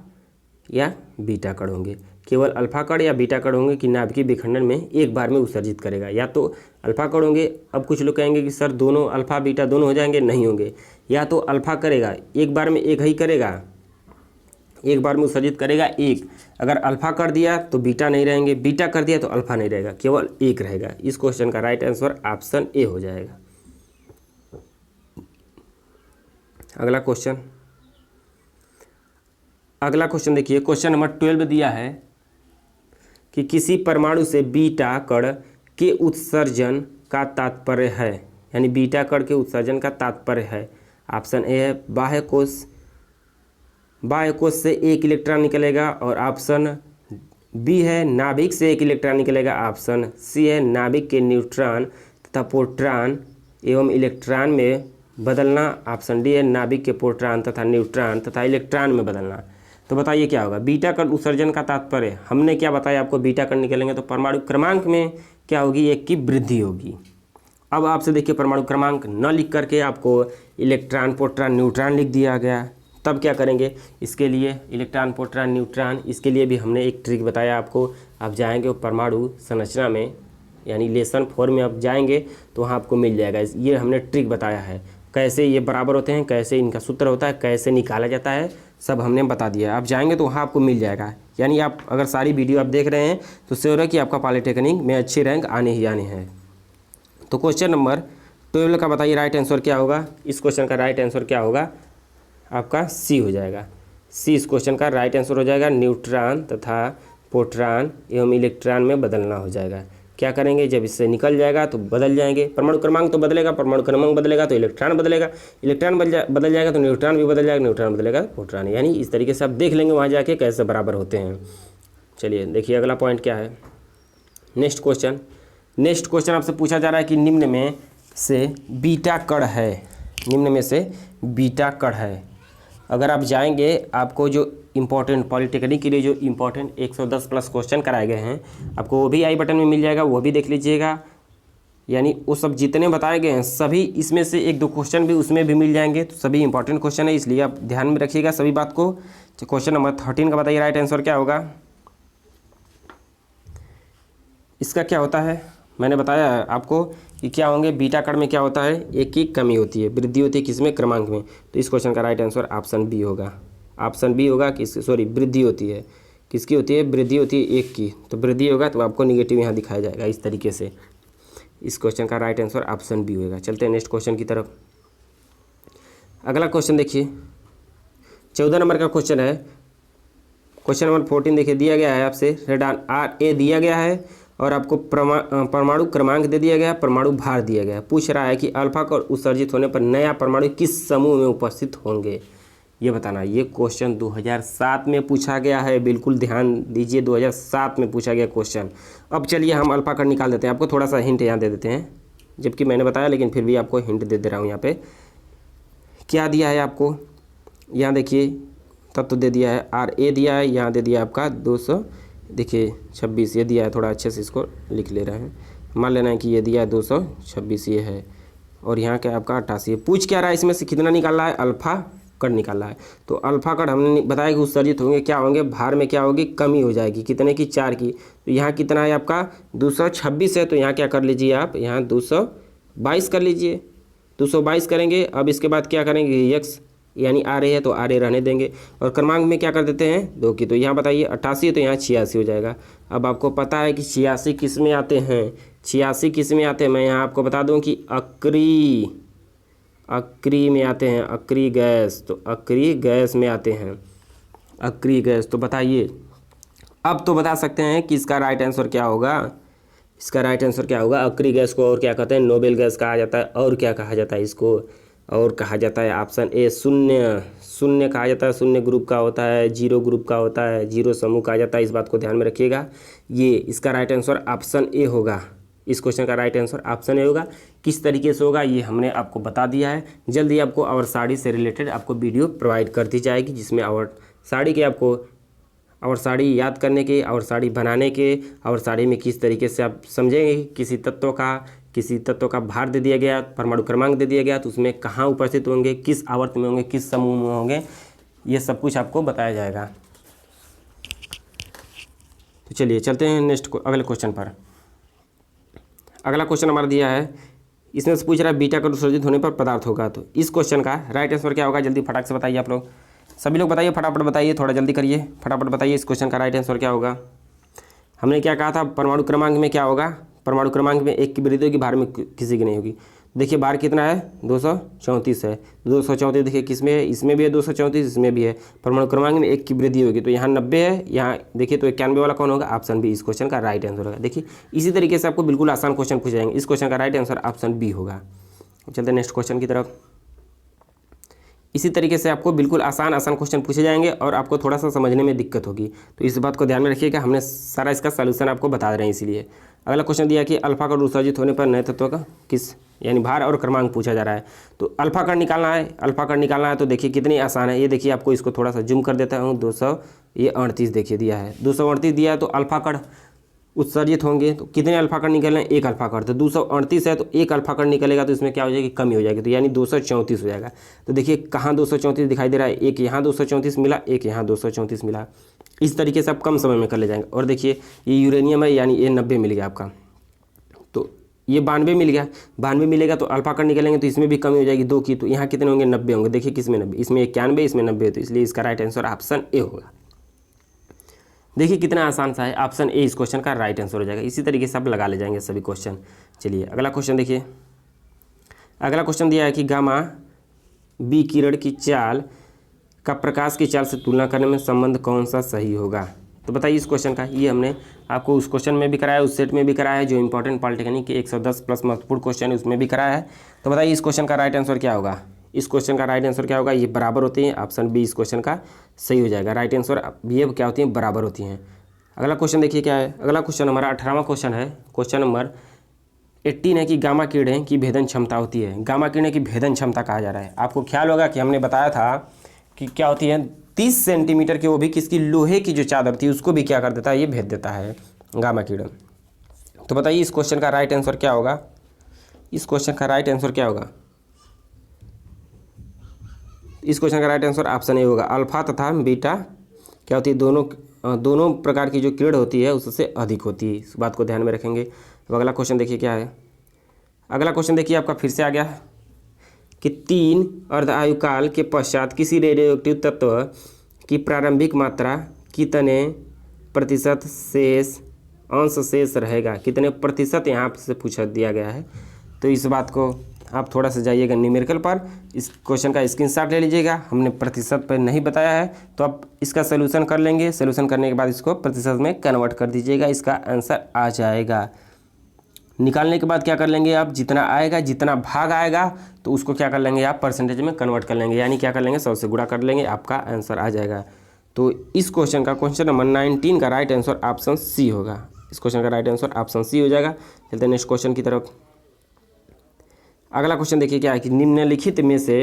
या बीटा कण होंगे। केवल अल्फा कण या बीटा कण होंगे कि नाभिकीय विखंडन में एक बार में उत्सर्जित करेगा, या तो अल्फा कण होंगे। अब कुछ लोग कहेंगे कि सर दोनों अल्फा बीटा दोनों हो जाएंगे, नहीं होंगे। या तो अल्फा करेगा एक बार में, एक ही करेगा, एक बार में उत्सर्जित करेगा एक। अगर अल्फा कर दिया तो बीटा नहीं रहेंगे, बीटा कर दिया तो अल्फा नहीं रहेगा, केवल एक रहेगा। इस क्वेश्चन का राइट आंसर ऑप्शन ए हो जाएगा। अगला क्वेश्चन देखिए, क्वेश्चन नंबर 12 दिया है कि किसी परमाणु से बीटा कण के उत्सर्जन का तात्पर्य है, यानी बीटा कण के उत्सर्जन का तात्पर्य है। ऑप्शन ए है बाह्य कोश से 1 इलेक्ट्रॉन निकलेगा, और ऑप्शन बी है नाभिक से 1 इलेक्ट्रॉन निकलेगा, ऑप्शन सी है नाभिक के न्यूट्रॉन तथा प्रोटॉन एवं इलेक्ट्रॉन में बदलना, ऑप्शन डी है नाभिक के प्रोटॉन तथा न्यूट्रॉन तथा इलेक्ट्रॉन में बदलना। तो बताइए क्या होगा। बीटा कण उत्सर्जन का तात्पर्य हमने क्या बताया आपको, बीटा कण निकलेंगे तो परमाणु क्रमांक में क्या होगी, 1 की वृद्धि होगी। अब आपसे देखिए परमाणु क्रमांक न लिख करके आपको इलेक्ट्रॉन प्रोटॉन न्यूट्रॉन लिख दिया गया, तब क्या करेंगे इसके लिए, इलेक्ट्रॉन प्रोटॉन न्यूट्रॉन, इसके लिए भी हमने एक ट्रिक बताया आपको। आप जाएंगे परमाणु संरचना में, यानी लेसन 4 में आप जाएंगे तो वहाँ आपको मिल जाएगा। ये हमने ट्रिक बताया है, कैसे ये बराबर होते हैं, कैसे इनका सूत्र होता है, कैसे निकाला जाता है, सब हमने बता दिया। आप जाएंगे तो वहाँ आपको मिल जाएगा। यानी आप अगर सारी वीडियो आप देख रहे हैं तो श्योर है कि आपका पॉलिटेक्निक में अच्छी रैंक आने ही आने हैं। तो क्वेश्चन नंबर 12 का बताइए राइट आंसर क्या होगा। इस क्वेश्चन का राइट आंसर क्या होगा आपका सी हो जाएगा। सी इस क्वेश्चन का राइट आंसर हो जाएगा। न्यूट्रॉन तथा प्रोटॉन एवं इलेक्ट्रॉन में बदलना हो जाएगा। क्या करेंगे, जब इससे निकल जाएगा तो बदल जाएंगे। परमाणु क्रमांक तो बदलेगा, परमाणु क्रमांक बदलेगा तो इलेक्ट्रॉन बदलेगा, इलेक्ट्रॉन बदल जाएगा तो न्यूट्रॉन भी बदल जाएगा, न्यूट्रॉन बदलेगा प्रोटॉन। यानी इस तरीके से आप देख लेंगे वहाँ जाके कैसे बराबर होते हैं। चलिए देखिए अगला पॉइंट क्या है। नेक्स्ट क्वेश्चन आपसे पूछा जा रहा है कि निम्न में से बीटा कण है। निम्न में से बीटा कण है। अगर आप जाएंगे आपको जो इम्पोर्टेंट पॉलिटेक्निक के लिए जो इम्पोर्टेंट 110 प्लस क्वेश्चन कराए गए हैं आपको वो भी आई बटन में मिल जाएगा, वो भी देख लीजिएगा। यानी वो सब जितने बताए गए हैं सभी, इसमें से 1-2 क्वेश्चन भी उसमें भी मिल जाएंगे। तो सभी इंपॉर्टेंट क्वेश्चन है, इसलिए आप ध्यान में रखिएगा सभी बात को। क्वेश्चन नंबर 13 का बताइए राइट आंसर क्या होगा। इसका क्या होता है, मैंने बताया आपको कि क्या होंगे, बीटा कण में क्या होता है, एक की कमी होती है, वृद्धि होती है किसमें, क्रमांक में। तो इस क्वेश्चन का राइट आंसर ऑप्शन बी होगा। ऑप्शन बी होगा वृद्धि होती है, किसकी होती है, वृद्धि होती है एक की। तो वृद्धि होगा तो आपको निगेटिव यहाँ दिखाया जाएगा इस तरीके से। इस क्वेश्चन का राइट आंसर ऑप्शन बी होगा। चलते हैं नेक्स्ट क्वेश्चन की तरफ। अगला क्वेश्चन देखिए 14 नंबर का क्वेश्चन है। क्वेश्चन नंबर 14 देखिए दिया गया है आपसे रेडॉन Ra दिया गया है और आपको परमाणु क्रमांक दे दिया गया, परमाणु भार दिया गया। पूछ रहा है कि अल्फा का उत्सर्जित होने पर नया परमाणु किस समूह में उपस्थित होंगे, ये बताना। ये क्वेश्चन 2007 में पूछा गया है, बिल्कुल ध्यान दीजिए, 2007 में पूछा गया क्वेश्चन। अब चलिए हम अल्फा का निकाल देते हैं। आपको थोड़ा सा हिंट यहाँ दे देते हैं, जबकि मैंने बताया लेकिन फिर भी आपको हिंट दे रहा हूँ। यहाँ पे क्या दिया है आपको, यहाँ देखिए तत्व दे दिया है, Ra दिया है, यहाँ दे दिया आपका 200 देखिए 26 ये दिया है। थोड़ा अच्छे से इसको लिख ले रहे हैं, मान लेना है कि ये दिया है 226 ये है, और यहाँ क्या आपका 88। पूछ क्या रहा है, इसमें से कितना निकालना है, अल्फा कण निकालना है। तो अल्फा कण हमने बताया कि उत्सर्जित होंगे, क्या होंगे, भार में क्या होगी, कमी हो जाएगी, कितने की, 4 की। तो यहाँ कितना है आपका 226 है, तो यहाँ क्या कर लीजिए आप, यहाँ 222 कर लीजिए। 222 करेंगे। अब इसके बाद क्या करेंगे, x यानी Ra है तो Ra रहने देंगे, और क्रमांक में क्या कर देते हैं 2 की। तो यहाँ बताइए 88 है तो यहाँ 86 हो जाएगा। अब आपको पता है कि 86 किस में आते हैं, 86 किस में आते हैं, मैं यहाँ आपको बता दूँ कि अक्री में आते हैं, अक्री गैस। तो अक्री गैस में आते हैं, अक्री गैस। तो बताइए अब तो बता सकते हैं कि इसका राइट आंसर क्या होगा। इसका राइट आंसर क्या होगा, अक्री गैस को और क्या कहते हैं, नोबेल गैस कहा जाता है। और क्या कहा जाता है इसको, और कहा जाता है ऑप्शन ए शून्य कहा जाता है। शून्य ग्रुप का होता है, जीरो ग्रुप का होता है, जीरो समूह कहा जाता है। इस बात को ध्यान में रखिएगा। ये इसका राइट आंसर ऑप्शन ए होगा। इस क्वेश्चन का राइट आंसर ऑप्शन ए होगा। किस तरीके से होगा ये हमने आपको बता दिया है। जल्दी आपको आवर साड़ी से रिलेटेड आपको वीडियो प्रोवाइड कर दी जाएगी, जिसमें आवर साड़ी के आपको आवर साड़ी याद करने के, आवर साड़ी बनाने के, आवर साड़ी में किस तरीके से आप समझेंगे किसी तत्व का भार दे दिया गया, परमाणु क्रमांक दे दिया गया, तो उसमें कहाँ उपस्थित होंगे, किस आवर्त में होंगे, किस समूह में होंगे, ये सब कुछ आपको बताया जाएगा। तो चलिए चलते हैं अगले क्वेश्चन पर। अगला क्वेश्चन हमारा दिया है, इसमें से पूछ रहा है बीटा का उत्सर्जित होने पर पदार्थ होगा। तो इस क्वेश्चन का राइट आंसर क्या होगा, जल्दी फटाक से बताइए आप लोग, सभी लोग बताइए, फटाफट बताइए, थोड़ा जल्दी करिए, फटाफट बताइए इस क्वेश्चन का राइट आंसर क्या होगा। हमने क्या कहा था, परमाणु क्रमांक में क्या होगा, परमाणु क्रमांक में एक की वृद्धि होगी, भार में किसी की नहीं होगी। देखिए भार कितना है, 234 है। 234 देखिए किस में है, इसमें भी है 234, इसमें भी है। परमाणु क्रमांक में एक की वृद्धि होगी, तो यहाँ 90 है, यहाँ देखिए तो 91 वाला कौन होगा, ऑप्शन बी इस क्वेश्चन का राइट आंसर होगा। देखिए इसी तरीके से आपको बिल्कुल आसान क्वेश्चन पूछे जाएंगे। इस क्वेश्चन का राइट आंसर ऑप्शन बी होगा। चलते हैं नेक्स्ट क्वेश्चन की तरफ। इसी तरीके से आपको बिल्कुल आसान क्वेश्चन पूछे जाएंगे और आपको थोड़ा सा समझने में दिक्कत होगी, तो इस बात को ध्यान में रखिएगा। हमने सारा इसका सलूशन आपको बता रहे हैं इसीलिए। अगला क्वेश्चन दिया कि अल्फा कण उत्सर्जित होने पर नए तत्व का किस, यानी भार और क्रमांक पूछा जा रहा है। तो अल्फा कण निकालना है, तो देखिए कितनी आसान है। ये देखिए आपको इसको थोड़ा सा जूम कर देता हूँ, 238 देखिए दिया है, 238 दिया है। तो अल्फा कण उत्सर्जित होंगे तो कितने अल्फा कण निकलने, एक अल्फा कण। तो 238 है तो एक अल्फा कण निकलेगा, तो इसमें क्या हो जाएगी, कमी हो जाएगी, तो यानी 234 हो जाएगा। तो देखिए कहाँ 234 दिखाई दे रहा है, एक यहाँ 234 मिला, एक यहाँ 234 मिला। इस तरीके से आप कम समय में कर ले जाएंगे। और देखिए ये यूरेनियम है, यानी ये 90 मिल गया आपका। तो ये 92 मिल गया, 92 मिलेगा तो अल्फा कण निकलेंगे तो इसमें भी कमी हो जाएगी 2 की, तो यहाँ कितने होंगे 90 होंगे। देखिए किस में 90, इसमें 91, इसमें 90, तो इसलिए इसका राइट आंसर ऑप्शन ए होगा। देखिए कितना आसान सा है, ऑप्शन ए इस क्वेश्चन का राइट आंसर हो जाएगा। इसी तरीके से आप लगा ले जाएंगे सभी क्वेश्चन। चलिए अगला क्वेश्चन देखिए, अगला क्वेश्चन दिया है कि गामा बी किरण की चाल का प्रकाश की चाल से तुलना करने में संबंध कौन सा सही होगा। तो बताइए इस क्वेश्चन का, ये हमने आपको उस क्वेश्चन में भी कराया, उस सेट में भी कराया है, जो इंपॉर्टेंट पॉलिटेक्निक के 110 प्लस महत्वपूर्ण क्वेश्चन है उसमें भी कराया है। तो बताइए इस क्वेश्चन का राइट आंसर क्या होगा। इस क्वेश्चन का राइट आंसर क्या होगा, ये बराबर होती हैं, ऑप्शन बी इस क्वेश्चन का सही हो जाएगा। राइट आंसर ये क्या होती हैं, बराबर होती हैं। अगला क्वेश्चन देखिए क्या है, अगला क्वेश्चन हमारा 18वां क्वेश्चन है, क्वेश्चन नंबर 18 है कि गामा किरणें की भेदन क्षमता होती है। गामा किरणें की भेदन क्षमता कहा जा रहा है। आपको ख्याल होगा कि हमने बताया था कि क्या होती है, 30 सेंटीमीटर की, वो भी किसकी, लोहे की जो चादर थी उसको भी क्या कर देता है, ये भेद देता है गामा किरण। तो बताइए इस क्वेश्चन का राइट आंसर क्या होगा। इस क्वेश्चन का राइट आंसर क्या होगा, इस क्वेश्चन का राइट आंसर ऑप्शन ए होगा। अल्फा तथा बीटा क्या होती है, दोनों प्रकार की जो किरण होती है उससे अधिक होती है। इस बात को ध्यान में रखेंगे। अब अगला क्वेश्चन देखिए क्या है, अगला क्वेश्चन देखिए आपका फिर से आ गया कि 3 अर्ध आयुकाल के पश्चात किसी रेडियोएक्टिव तत्व की प्रारंभिक मात्रा कितने प्रतिशत शेष अंश शेष रहेगा। कितने प्रतिशत यहाँ से पूछा दिया गया है। तो इस बात को आप थोड़ा सा जाइएगा न्यूमेरिकल पर, इस क्वेश्चन का स्क्रीनशॉट ले लीजिएगा। हमने प्रतिशत पर नहीं बताया है, तो आप इसका सलूशन कर लेंगे। सलूशन करने के बाद इसको प्रतिशत में कन्वर्ट कर दीजिएगा, इसका आंसर आ जाएगा। निकालने के बाद क्या कर लेंगे आप, जितना आएगा, जितना भाग आएगा तो उसको क्या कर लेंगे आप, परसेंटेज में कन्वर्ट कर लेंगे, यानी क्या कर लेंगे, 100 से गुणा कर लेंगे, आपका आंसर आ जाएगा। तो इस क्वेश्चन का, क्वेश्चन नंबर 19 का राइट आंसर ऑप्शन सी होगा। इस क्वेश्चन का राइट आंसर ऑप्शन सी हो जाएगा। चलते हैं नेक्स्ट क्वेश्चन की तरफ। अगला क्वेश्चन देखिए क्या है कि निम्नलिखित में से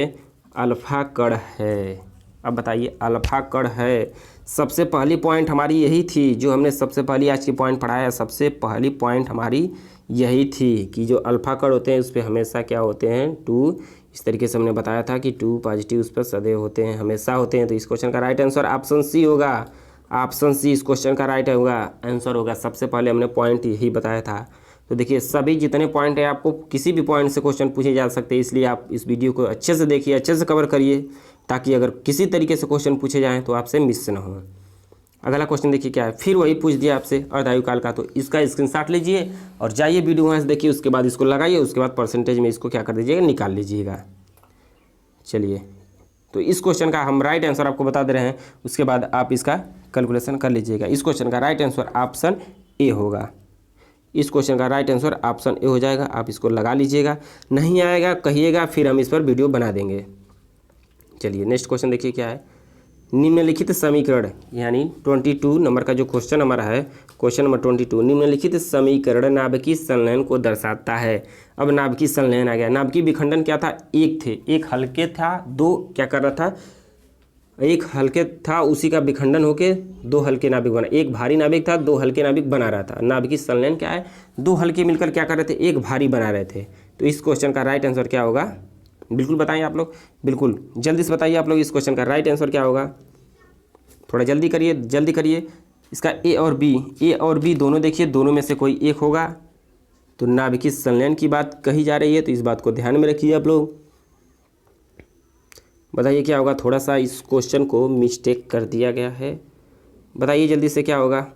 अल्फा कण है। अब बताइए अल्फा कण है। सबसे पहली पॉइंट हमारी यही थी, जो हमने सबसे पहली आज की पॉइंट पढ़ाया, सबसे पहली पॉइंट हमारी यही थी कि जो अल्फा कण होते हैं उस पर हमेशा क्या होते हैं, 2। इस तरीके से हमने बताया था कि 2 पॉजिटिव उस पर सदैव होते हैं, हमेशा होते हैं। तो इस क्वेश्चन का राइट आंसर ऑप्शन सी होगा। ऑप्शन सी इस क्वेश्चन का राइट होगा, आंसर होगा। सबसे पहले हमने पॉइंट यही बताया था। तो देखिए सभी जितने पॉइंट है, आपको किसी भी पॉइंट से क्वेश्चन पूछे जा सकते हैं, इसलिए आप इस वीडियो को अच्छे से देखिए, अच्छे से कवर करिए, ताकि अगर किसी तरीके से क्वेश्चन पूछे जाएँ तो आपसे मिस ना हो। अगला क्वेश्चन देखिए क्या है, फिर वही पूछ दिया आपसे अर्धायुकाल का। तो इसका स्क्रीनशॉट लीजिए और जाइए वीडियो वहाँ से देखिए, उसके बाद इसको लगाइए, उसके बाद परसेंटेज में इसको क्या कर दीजिएगा, निकाल लीजिएगा। चलिए तो इस क्वेश्चन का हम राइट आंसर आपको बता दे रहे हैं, उसके बाद आप इसका कैलकुलेशन कर लीजिएगा। इस क्वेश्चन का राइट आंसर ऑप्शन ए होगा। इस क्वेश्चन का राइट आंसर ऑप्शन ए हो जाएगा। आप इसको लगा लीजिएगा, नहीं आएगा कहिएगा, फिर हम इस पर वीडियो बना देंगे। चलिए नेक्स्ट क्वेश्चन देखिए क्या है, निम्नलिखित समीकरण, यानी 22 नंबर का जो क्वेश्चन हमारा है, क्वेश्चन नंबर 22, निम्नलिखित समीकरण नाभिकीय संलयन को दर्शाता है। अब नाभिकीय संलयन आ गया। नाभिकीय विखंडन क्या था, एक थे, एक हल्के था, 2 क्या कर रहा था, एक हल्के था, उसी का विखंडन होके 2 हल्के नाभिक बना। एक भारी नाभिक था, 2 हल्के नाभिक बना रहा था। नाभिकीय संलयन क्या है, 2 हल्के मिलकर क्या कर रहे थे, एक भारी बना रहे थे। तो इस क्वेश्चन का राइट आंसर क्या होगा, बिल्कुल बताइए आप लोग, बिल्कुल जल्दी से बताइए आप लोग, इस क्वेश्चन का राइट आंसर क्या होगा। थोड़ा जल्दी करिए, जल्दी करिए। इसका ए और बी दोनों देखिए, दोनों में से कोई एक होगा। तो नाभिकीय संलयन की बात कही जा रही है, तो इस बात को ध्यान में रखिए आप लोग। बताइए क्या होगा। थोड़ा सा इस क्वेश्चन को मिस्टेक कर दिया गया है, बताइए जल्दी से क्या होगा।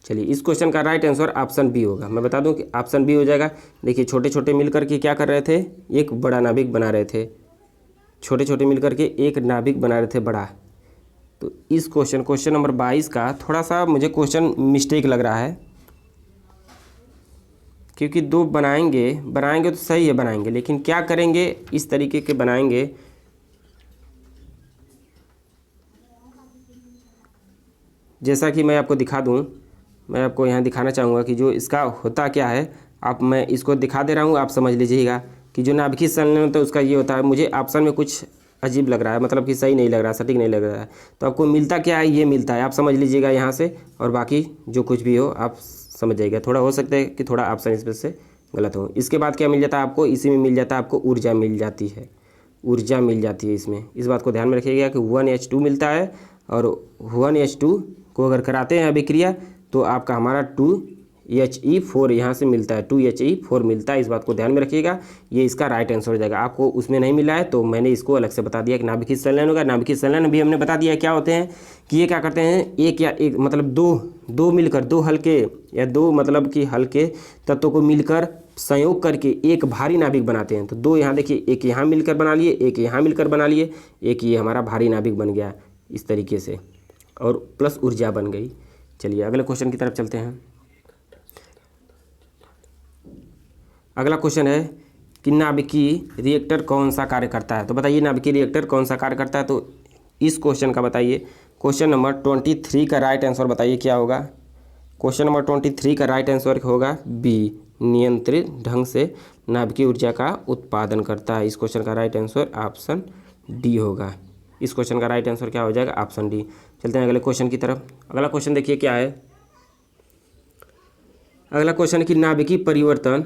चलिए इस क्वेश्चन का राइट आंसर ऑप्शन बी होगा। मैं बता दूं कि ऑप्शन बी हो जाएगा। देखिए छोटे छोटे मिलकर के क्या कर रहे थे, एक बड़ा नाभिक बना रहे थे। छोटे छोटे मिलकर के एक नाभिक बना रहे थे बड़ा। तो इस क्वेश्चन नंबर 22 का थोड़ा सा मुझे क्वेश्चन मिस्टेक लग रहा है, क्योंकि 2 बनाएंगे तो सही है, बनाएंगे, लेकिन क्या करेंगे, इस तरीके के बनाएंगे। जैसा कि मैं आपको दिखा दूं, मैं आपको यहाँ दिखाना चाहूँगा कि जो इसका होता क्या है। आप, मैं इसको दिखा दे रहा हूँ, आप समझ लीजिएगा कि जो नाभिकीय संलयन होता है उसका ये होता है। मुझे ऑप्शन में कुछ अजीब लग रहा है, मतलब कि सही नहीं लग रहा है, सटीक नहीं लग रहा है। तो आपको मिलता क्या है, ये मिलता है, आप समझ लीजिएगा यहाँ से, और बाकी जो कुछ भी हो आप समझ जाइएगा। थोड़ा हो सकता है कि थोड़ा ऑप्शन इसमें से गलत हो। इसके बाद क्या मिल जाता है आपको, इसी में मिल जाता है आपको ऊर्जा मिल जाती है, ऊर्जा मिल जाती है इसमें। इस बात को ध्यान में रखिएगा कि 1H2 मिलता है, और 1H2 को अगर कराते हैं अभिक्रिया तो आपका हमारा 2He4 यहाँ से मिलता है, 2He4 मिलता है। इस बात को ध्यान में रखिएगा, ये इसका राइट आंसर हो जाएगा। आपको उसमें नहीं मिला है तो मैंने इसको अलग से बता दिया कि नाभिकीय संलयन होगा। नाभिकीय संलयन भी हमने बता दिया क्या होते हैं कि ये क्या करते हैं, एक मतलब दो मिलकर, दो हल्के या दो मतलब कि हल्के तत्वों को मिलकर संयोग करके एक भारी नाभिक बनाते हैं। तो दो यहाँ देखिए, एक यहाँ मिलकर बना लिए, एक यहाँ मिलकर बना लिए, एक ये हमारा भारी नाभिक बन गया इस तरीके से, और प्लस ऊर्जा बन गई। चलिए अगले क्वेश्चन की तरफ चलते हैं। अगला क्वेश्चन है कि नाभिकीय रिएक्टर कौन सा कार्य करता है। तो बताइए नाभिकीय रिएक्टर कौन सा कार्य करता है। तो इस क्वेश्चन का बताइए, क्वेश्चन नंबर 23 का राइट आंसर बताइए क्या होगा। क्वेश्चन नंबर 23 का राइट आंसर होगा बी, नियंत्रित ढंग से नाभिकीय ऊर्जा का उत्पादन करता है। इस क्वेश्चन का राइट आंसर ऑप्शन डी होगा। इस क्वेश्चन का राइट आंसर क्या हो जाएगा, ऑप्शन डी। चलते हैं अगले क्वेश्चन की तरफ। अगला क्वेश्चन देखिए क्या है। अगला क्वेश्चन कि नाभिकीय परिवर्तन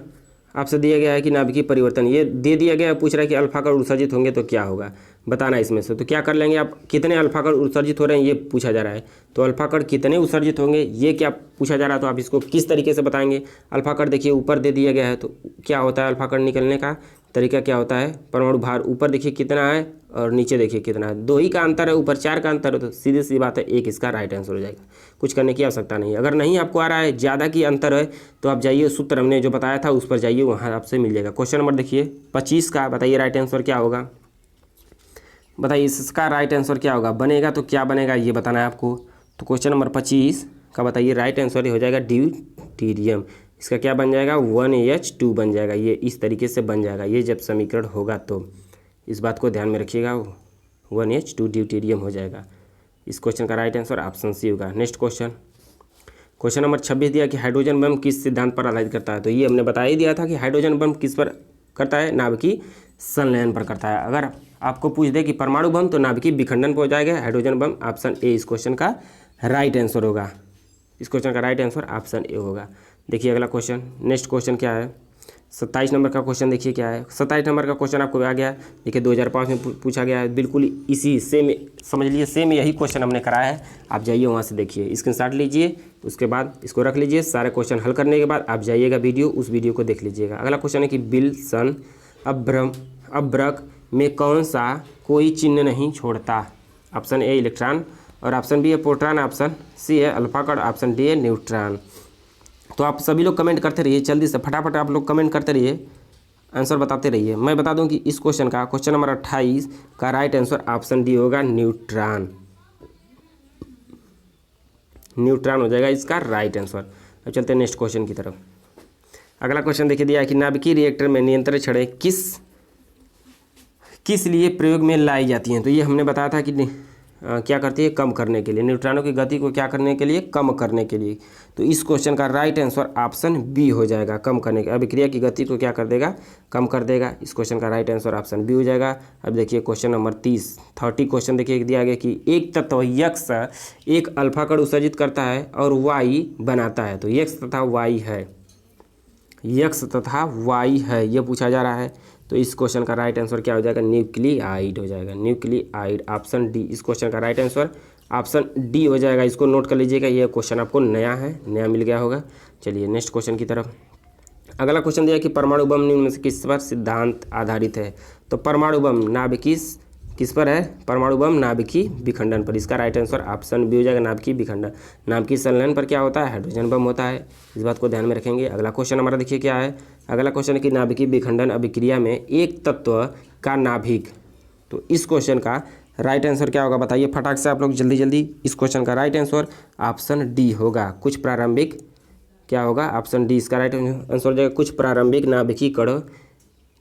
आपसे दिया गया है कि नाभिकीय परिवर्तन ये दे दिया गया है, पूछ रहा है कि अल्फा कण उत्सर्जित होंगे तो क्या होगा, बताना इसमें से। तो क्या कर लेंगे आप, कितने अल्फा कण उत्सर्जित हो रहे हैं ये पूछा जा रहा है। तो अल्फा कण कितने उत्सर्जित होंगे ये क्या पूछा जा रहा है, तो आप इसको किस तरीके से बताएंगे। अल्फा कण देखिए ऊपर दे दिया गया है, तो क्या होता है अल्फा कण निकलने का तरीका क्या होता है, परमाणु भार ऊपर देखिए कितना है और नीचे देखिए कितना है, 2 ही का अंतर है, ऊपर 4 का अंतर है। तो सीधी सी बात है, एक इसका राइट आंसर हो जाएगा, कुछ करने की आवश्यकता नहीं है। अगर नहीं आपको आ रहा है, ज़्यादा की अंतर है, तो आप जाइए सूत्र हमने जो बताया था उस पर जाइए, वहाँ आपसे मिल जाएगा। क्वेश्चन नंबर देखिए 25 का, बताइए राइट आंसर क्या होगा। बताइए इसका राइट आंसर क्या होगा, बनेगा तो क्या बनेगा ये बताना है आपको। तो क्वेश्चन नंबर 25 का बताइए राइट आंसर हो जाएगा ड्यूटीरियम। इसका क्या बन जाएगा, 1H2 बन जाएगा। ये इस तरीके से बन जाएगा, ये जब समीकरण होगा तो इस बात को ध्यान में रखिएगा, 1H2 ड्यूटीरियम हो जाएगा। इस क्वेश्चन का राइट आंसर ऑप्शन सी होगा। नेक्स्ट क्वेश्चन, क्वेश्चन नंबर 26 दिया कि हाइड्रोजन बम किस सिद्धांत पर आधारित करता है। तो ये हमने बता ही दिया था कि हाइड्रोजन बम किस पर करता है, नाभिकीय संलयन पर करता है। अगर आपको पूछ दे कि परमाणु बम, तो नाभिकीय विखंडन पर हो जाएगा। हाइड्रोजन बम ऑप्शन ए इस क्वेश्चन का राइट आंसर होगा। इस क्वेश्चन का राइट आंसर ऑप्शन ए होगा। देखिए अगला क्वेश्चन, नेक्स्ट क्वेश्चन क्या है, 27 नंबर का क्वेश्चन देखिए क्या है। 27 नंबर का क्वेश्चन आपको आ गया, देखिए 2005 में पूछा गया है, बिल्कुल इसी सेम समझ लीजिए, सेम यही क्वेश्चन हमने कराया है। आप जाइए वहाँ से देखिए, स्क्रीनशॉट लीजिए, उसके बाद इसको रख लीजिए। सारे क्वेश्चन हल करने के बाद आप जाइएगा वीडियो, उस वीडियो को देख लीजिएगा। अगला क्वेश्चन है कि विल्सन अभ्रक में कौन सा कोई चिन्ह नहीं छोड़ता। ऑप्शन ए इलेक्ट्रॉन, और ऑप्शन बी है प्रोटॉन, ऑप्शन सी है अल्फा कण, ऑप्शन डी है न्यूट्रॉन। तो आप सभी लोग कमेंट करते रहिए, जल्दी से फटाफट आप लोग कमेंट करते रहिए, आंसर बताते रहिए। मैं बता दूं कि इस क्वेश्चन का, क्वेश्चन नंबर 28 का राइट आंसर ऑप्शन डी होगा, न्यूट्रॉन। न्यूट्रॉन हो जाएगा इसका राइट आंसर। अब चलते हैं नेक्स्ट क्वेश्चन की तरफ। अगला क्वेश्चन देखिए दिया है कि नाभिकीय रिएक्टर में नियंत्रण छड़ें किस लिए प्रयोग में लाई जाती हैं। तो ये हमने बताया था कि क्या करती है, कम करने के लिए, न्यूट्रॉनों की गति को क्या करने के लिए, कम करने के लिए। तो इस क्वेश्चन का राइट आंसर ऑप्शन बी हो जाएगा, कम करने के, अभिक्रिया की गति को क्या कर देगा, कम कर देगा। इस क्वेश्चन का राइट आंसर ऑप्शन बी हो जाएगा। अब देखिए क्वेश्चन नंबर 30 क्वेश्चन देखिए दिया गया कि एक तत्व यक्स एक अल्फा कण उत्सर्जित करता है और वाई बनाता है। तो यक्स तथा वाई है, यक्स तथा वाई है, ये पूछा जा रहा है। तो इस क्वेश्चन का राइट आंसर क्या हो जाएगा, न्यूक्लियाइड हो जाएगा, न्यूक्लियाइड, ऑप्शन डी। इस क्वेश्चन का राइट आंसर ऑप्शन डी हो जाएगा। इसको नोट कर लीजिएगा, ये क्वेश्चन आपको नया है, नया मिल गया होगा। चलिए नेक्स्ट क्वेश्चन की तरफ। अगला क्वेश्चन दिया कि परमाणु बम निम्न में से किस पर सिद्धांत आधारित है। तो परमाणु बम नाभिकीय किस पर है, परमाणु बम नाभिकीय विखंडन पर। इसका राइट आंसर ऑप्शन बी हो जाएगा, नाभिकीय विखंडन। नाभिकीय संलयन पर क्या होता है, हाइड्रोजन बम होता है। इस बात को ध्यान में रखेंगे। अगला क्वेश्चन हमारा देखिए क्या है। अगला क्वेश्चन है कि नाभिकीय विखंडन अभिक्रिया में एक तत्व का नाभिक। तो इस क्वेश्चन का राइट आंसर क्या होगा, बताइए फटाक से आप लोग जल्दी जल्दी। इस क्वेश्चन का राइट आंसर ऑप्शन डी होगा, कुछ प्रारंभिक क्या होगा, ऑप्शन डी इसका राइट आंसर हो जाएगा। कुछ प्रारंभिक नाभिकीय कण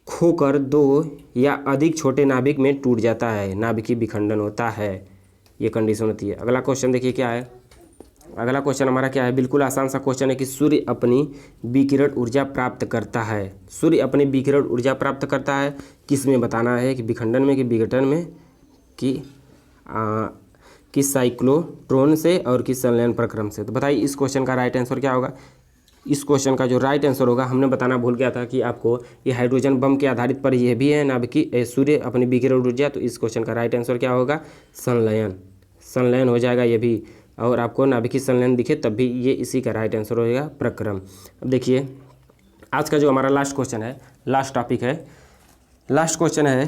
खोकर 2 या अधिक छोटे नाभिक में टूट जाता है, नाभिकीय विखंडन होता है, ये कंडीशन होती है। अगला क्वेश्चन देखिए क्या है। अगला क्वेश्चन हमारा क्या है, बिल्कुल आसान सा क्वेश्चन है कि सूर्य अपनी विकिरण ऊर्जा प्राप्त करता है। सूर्य अपनी विकिरण ऊर्जा प्राप्त करता है किस में, बताना है कि विखंडन में कि विघटन में कि साइक्लोट्रॉन से और कि संलयन प्रक्रम से। तो बताइए इस क्वेश्चन का राइट आंसर क्या होगा। इस क्वेश्चन का जो राइट आंसर होगा, हमने बताना भूल गया था कि आपको ये हाइड्रोजन बम के आधारित पर यह भी है नाभिकीय सूर्य अपनी विकिरण ऊर्जा। तो इस क्वेश्चन का राइट आंसर क्या होगा, संलयन, संलयन हो जाएगा ये भी। और आपको नाभिकीय संलयन दिखे तब भी ये इसी का राइट आंसर होगा प्रक्रम। अब देखिए आज का जो हमारा लास्ट क्वेश्चन है, लास्ट टॉपिक है, लास्ट क्वेश्चन है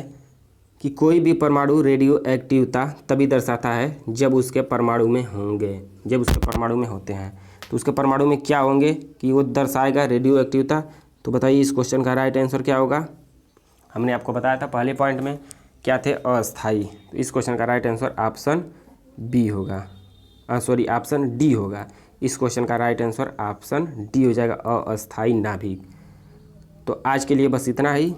कि कोई भी परमाणु रेडियो एक्टिवता तभी दर्शाता है जब उसके परमाणु में होंगे, जब उसके परमाणु में होते हैं। तो उसके परमाणु में क्या होंगे कि वो दर्शाएगा रेडियो एक्टिवता। तो बताइए इस क्वेश्चन का राइट आंसर क्या होगा। हमने आपको बताया था पहले पॉइंट में क्या थे, अस्थाई। तो इस क्वेश्चन का राइट आंसर ऑप्शन बी होगा, ऑप्शन डी होगा। इस क्वेश्चन का राइट आंसर ऑप्शन डी हो जाएगा, अस्थाई नाभिक। तो आज के लिए बस इतना ही।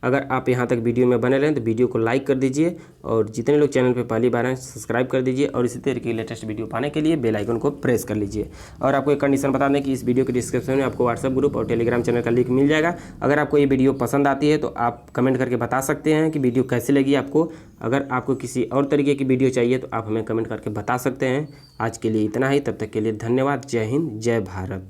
अगर आप यहाँ तक वीडियो में बने रहें तो वीडियो को लाइक कर दीजिए और जितने लोग चैनल पे पहली बार हैं सब्सक्राइब कर दीजिए और इसी तरह की लेटेस्ट वीडियो पाने के लिए बेल आइकन को प्रेस कर लीजिए। और आपको एक कंडीशन बता दें कि इस वीडियो के डिस्क्रिप्शन में आपको व्हाट्सएप ग्रुप और टेलीग्राम चैनल का लिंक मिल जाएगा। अगर आपको ये वीडियो पसंद आती है तो आप कमेंट करके बता सकते हैं कि वीडियो कैसी लगी आपको। अगर आपको किसी और तरीके की वीडियो चाहिए तो आप हमें कमेंट करके बता सकते हैं। आज के लिए इतना ही, तब तक के लिए धन्यवाद। जय हिंद, जय भारत।